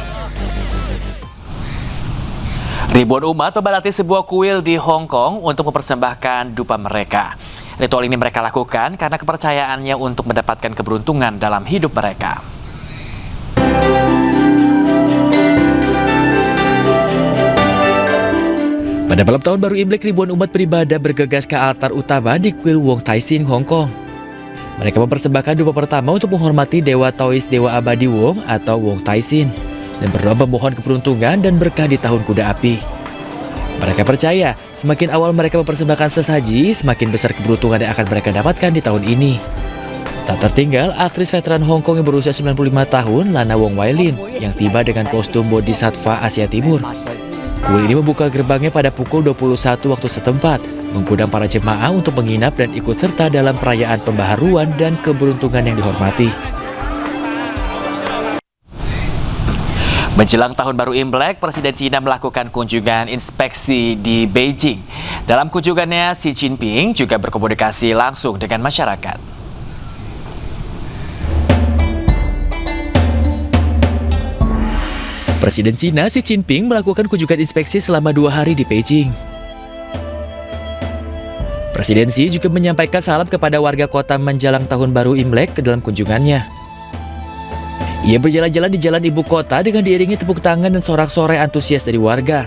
Ribuan umat membadati sebuah kuil di Hong Kong untuk mempersembahkan dupa mereka. Ritual ini mereka lakukan karena kepercayaannya untuk mendapatkan keberuntungan dalam hidup mereka. Pada malam tahun baru Imlek, ribuan umat beribadah bergegas ke altar utama di kuil Wong Tai Sin, Hong Kong. Mereka mempersembahkan dupa pertama untuk menghormati Dewa Taois Dewa Abadi Wong atau Wong Tai Sin dan berdoa memohon keberuntungan dan berkah di Tahun Kuda Api. Mereka percaya semakin awal mereka mempersembahkan sesaji, semakin besar keberuntungan yang akan mereka dapatkan di tahun ini. Tak tertinggal, aktris veteran Hong Kong yang berusia 95 tahun, Lana Wong Wai Lin, yang tiba dengan kostum Bodhisattva Asia Timur. Kuil ini membuka gerbangnya pada pukul 21 waktu setempat, mengundang para jemaah untuk menginap dan ikut serta dalam perayaan pembaharuan dan keberuntungan yang dihormati. Menjelang Tahun Baru Imlek, Presiden Cina melakukan kunjungan inspeksi di Beijing. Dalam kunjungannya, Xi Jinping juga berkomunikasi langsung dengan masyarakat. Presiden Cina Xi Jinping melakukan kunjungan inspeksi selama 2 hari di Beijing. Presiden Xi juga menyampaikan salam kepada warga kota menjelang Tahun Baru Imlek ke dalam kunjungannya. Ia berjalan-jalan di jalan ibu kota dengan diiringi tepuk tangan dan sorak-sorai antusias dari warga.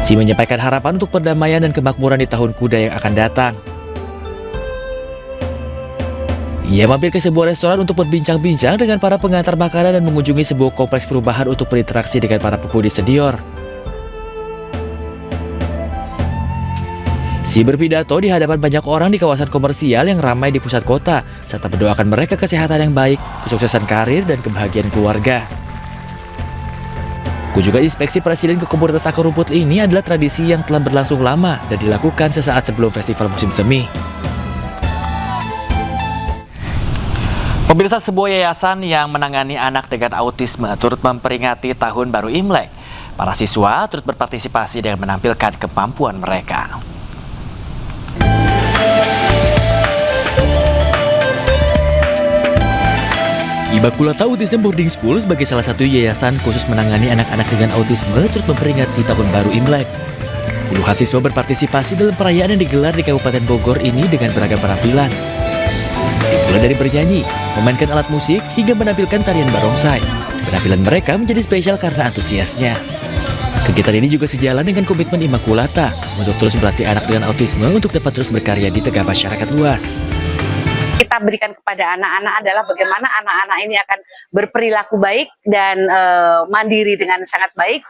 Xi menyampaikan harapan untuk perdamaian dan kemakmuran di Tahun Kuda yang akan datang. Ia mampir ke sebuah restoran untuk berbincang-bincang dengan para pengantar makanan dan mengunjungi sebuah kompleks perubahan untuk berinteraksi dengan para penghuni senior. Xi berpidato di hadapan banyak orang di kawasan komersial yang ramai di pusat kota, serta mendoakan mereka kesehatan yang baik, kesuksesan karir, dan kebahagiaan keluarga. Kunjungan inspeksi Presiden ke komunitas akar rumput ini adalah tradisi yang telah berlangsung lama dan dilakukan sesaat sebelum festival musim semi. Pemirsa, sebuah yayasan yang menangani anak dengan autisme turut memperingati Tahun Baru Imlek. Para siswa turut berpartisipasi dengan menampilkan kemampuan mereka. Immaculata Autism Boarding School sebagai salah satu yayasan khusus menangani anak-anak dengan autisme turut memperingati Tahun Baru Imlek. Puluhan siswa berpartisipasi dalam perayaan yang digelar di Kabupaten Bogor ini dengan beragam penampilan. Dimulai dari bernyanyi, memainkan alat musik, hingga menampilkan tarian barongsai. Penampilan mereka menjadi spesial karena antusiasnya. Kegiatan ini juga sejalan dengan komitmen Immaculata untuk terus melatih anak dengan autisme untuk dapat terus berkarya di tengah masyarakat luas. Kita berikan kepada anak-anak adalah bagaimana anak-anak ini akan berperilaku baik dan mandiri dengan sangat baik,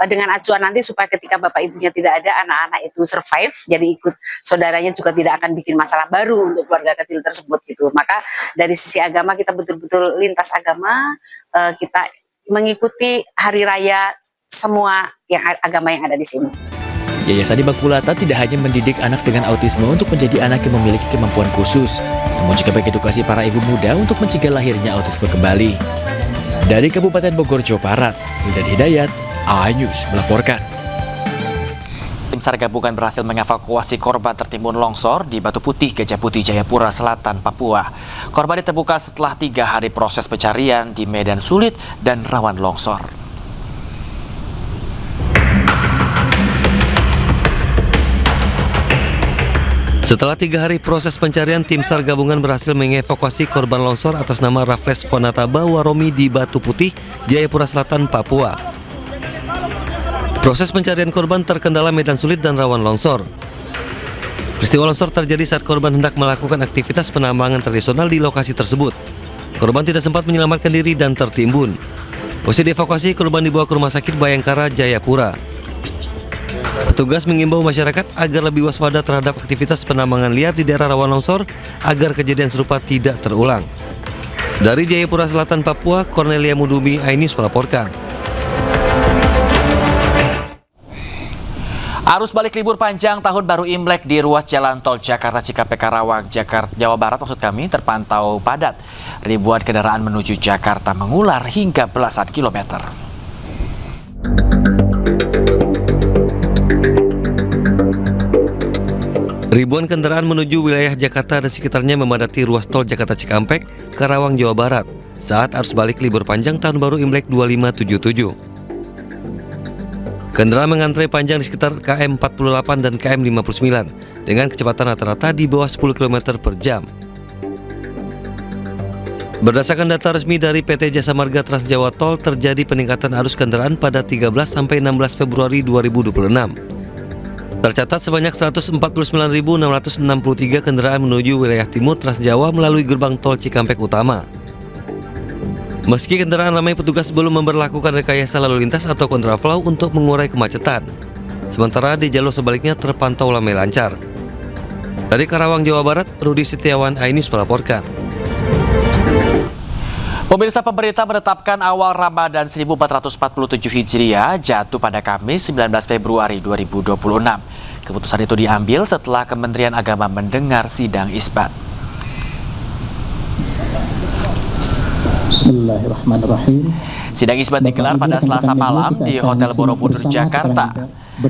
dengan acuan nanti supaya ketika bapak ibunya tidak ada, anak-anak itu survive, jadi ikut saudaranya juga tidak akan bikin masalah baru untuk keluarga kecil tersebut gitu. Maka dari sisi agama kita betul-betul lintas agama, kita mengikuti hari raya semua agama yang ada di sini. Yayasan Immaculata tidak hanya mendidik anak dengan autisme untuk menjadi anak yang memiliki kemampuan khusus, namun juga mengedukasi para ibu muda untuk mencegah lahirnya autisme kembali. Dari Kabupaten Bogor, Jawa Barat, Wildan Hidayat, iNews melaporkan. Tim SAR gabungan berhasil mengevakuasi korban tertimbun longsor di Batu Putih, Gajah Putih, Jayapura Selatan, Papua. Korban ditemukan setelah 3 hari proses pencarian di medan sulit dan rawan longsor. Setelah 3 hari proses pencarian, tim SAR gabungan berhasil mengevakuasi korban longsor atas nama Raffles Fonataba Waromi di Batu Putih, Jayapura Selatan, Papua. Proses pencarian korban terkendala medan sulit dan rawan longsor. Peristiwa longsor terjadi saat korban hendak melakukan aktivitas penambangan tradisional di lokasi tersebut. Korban tidak sempat menyelamatkan diri dan tertimbun. Usai dievakuasi, korban dibawa ke Rumah Sakit Bayangkara, Jayapura. Petugas mengimbau masyarakat agar lebih waspada terhadap aktivitas penambangan liar di daerah rawan longsor agar kejadian serupa tidak terulang. Dari Jayapura Selatan, Papua, Cornelia Mudumi, iNews melaporkan. Arus balik libur panjang Tahun Baru Imlek di ruas Jalan Tol Jakarta Cikampek Karawang, Jawa Barat terpantau padat. Ribuan kendaraan menuju Jakarta mengular hingga belasan kilometer. Ribuan kendaraan menuju wilayah Jakarta dan sekitarnya memadati ruas tol Jakarta Cikampek, Karawang, Jawa Barat saat arus balik libur panjang Tahun Baru Imlek 2577. Kendaraan mengantre panjang di sekitar KM 48 dan KM 59 dengan kecepatan rata-rata di bawah 10 km per jam. Berdasarkan data resmi dari PT Jasa Marga Trans Jawa Tol, terjadi peningkatan arus kendaraan pada 13 sampai 16 Februari 2026. Tercatat sebanyak 149.663 kendaraan menuju wilayah timur Trans Jawa melalui gerbang tol Cikampek Utama. Meski kendaraan ramai, petugas belum memberlakukan rekayasa lalu lintas atau kontraflow untuk mengurai kemacetan. Sementara di jalur sebaliknya terpantau ramai lancar. Dari Karawang, Jawa Barat, Rudi Setiawan, iNews melaporkan. Pemirsa, pemerintah menetapkan awal Ramadan 1447 Hijriah jatuh pada Kamis 19 Februari 2026. Keputusan itu diambil setelah Kementerian Agama mendengar sidang isbat. Bismillahirrahmanirrahim. Sidang isbat digelar pada Selasa malam di Hotel Borobudur, Jakarta.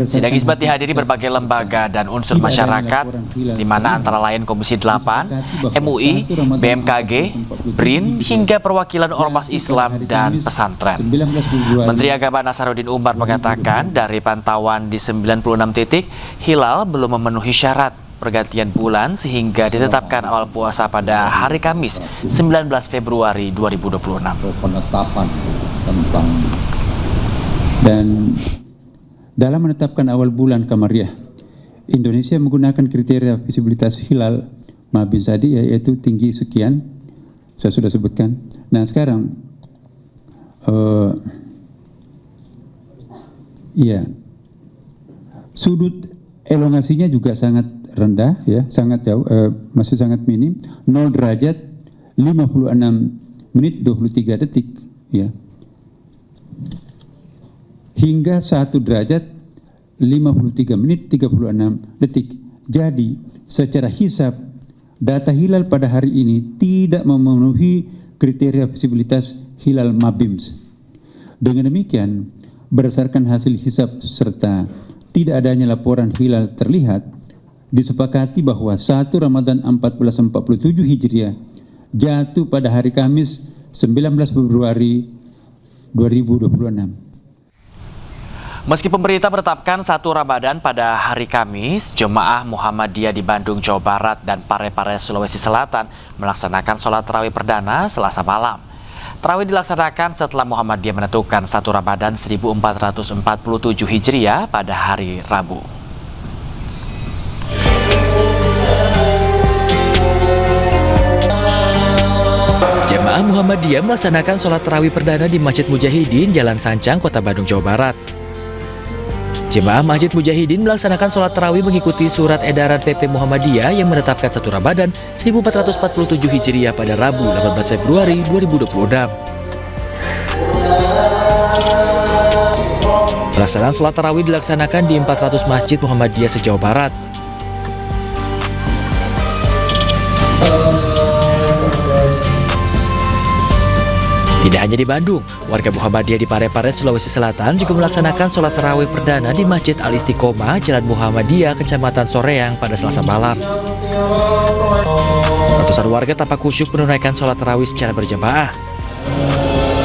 Sidang isbat dihadiri berbagai lembaga dan unsur masyarakat, di mana antara lain Komisi 8, MUI, BMKG, BRIN, hingga perwakilan ormas Islam dan pesantren. Menteri Agama Nasaruddin Umar mengatakan dari pantauan di 96 titik, hilal belum memenuhi syarat pergantian bulan sehingga ditetapkan awal puasa pada hari Kamis 19 Februari 2026. Penetapan tentang dan dalam menetapkan awal bulan Kamariah, Indonesia menggunakan kriteria visibilitas hilal Mabim tadi, yaitu tinggi sekian, saya sudah sebutkan. Nah sekarang, sudut elongasinya juga sangat rendah, ya, sangat jauh, masih sangat minim, 0 derajat 56 menit 23 detik, ya. Hingga 1 derajat 53 menit 36 detik. Jadi, secara hisab, data hilal pada hari ini tidak memenuhi kriteria visibilitas hilal Mabims. Dengan demikian, berdasarkan hasil hisab serta tidak adanya laporan hilal terlihat, disepakati bahwa 1 Ramadan 1447 Hijriah jatuh pada hari Kamis 19 Februari 2026. Meski pemerintah menetapkan 1 Ramadan pada hari Kamis, Jemaah Muhammadiyah di Bandung, Jawa Barat dan Parepare, Sulawesi Selatan melaksanakan sholat tarawih perdana Selasa malam. Tarawih dilaksanakan setelah Muhammadiyah menentukan 1 Ramadan 1447 Hijriah pada hari Rabu. Jemaah Muhammadiyah melaksanakan sholat tarawih perdana di Masjid Mujahidin, Jalan Sancang, Kota Bandung, Jawa Barat. Jemaah Masjid Mujahidin melaksanakan sholat tarawih mengikuti surat edaran PP Muhammadiyah yang menetapkan 1 Ramadan 1447 Hijriah pada Rabu 18 Februari 2026. Pelaksanaan sholat tarawih dilaksanakan di 400 masjid Muhammadiyah se-Jawa Barat. Tidak hanya di Bandung, warga Muhammadiyah di Parepare, Sulawesi Selatan juga melaksanakan sholat tarawih perdana di Masjid Al-Istiqomah, Jalan Muhammadiyah, Kecamatan Soreang pada Selasa malam. Ratusan warga tampak khusyuk menunaikan sholat tarawih secara berjamaah.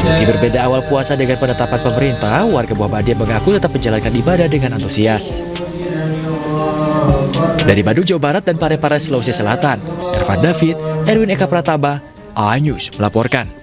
Meski berbeda awal puasa dengan penetapan pemerintah, warga Muhammadiyah mengaku tetap menjalankan ibadah dengan antusias. Dari Bandung, Jawa Barat dan Parepare, Sulawesi Selatan, Ervan David, Erwin Eka Prataba, iNews melaporkan.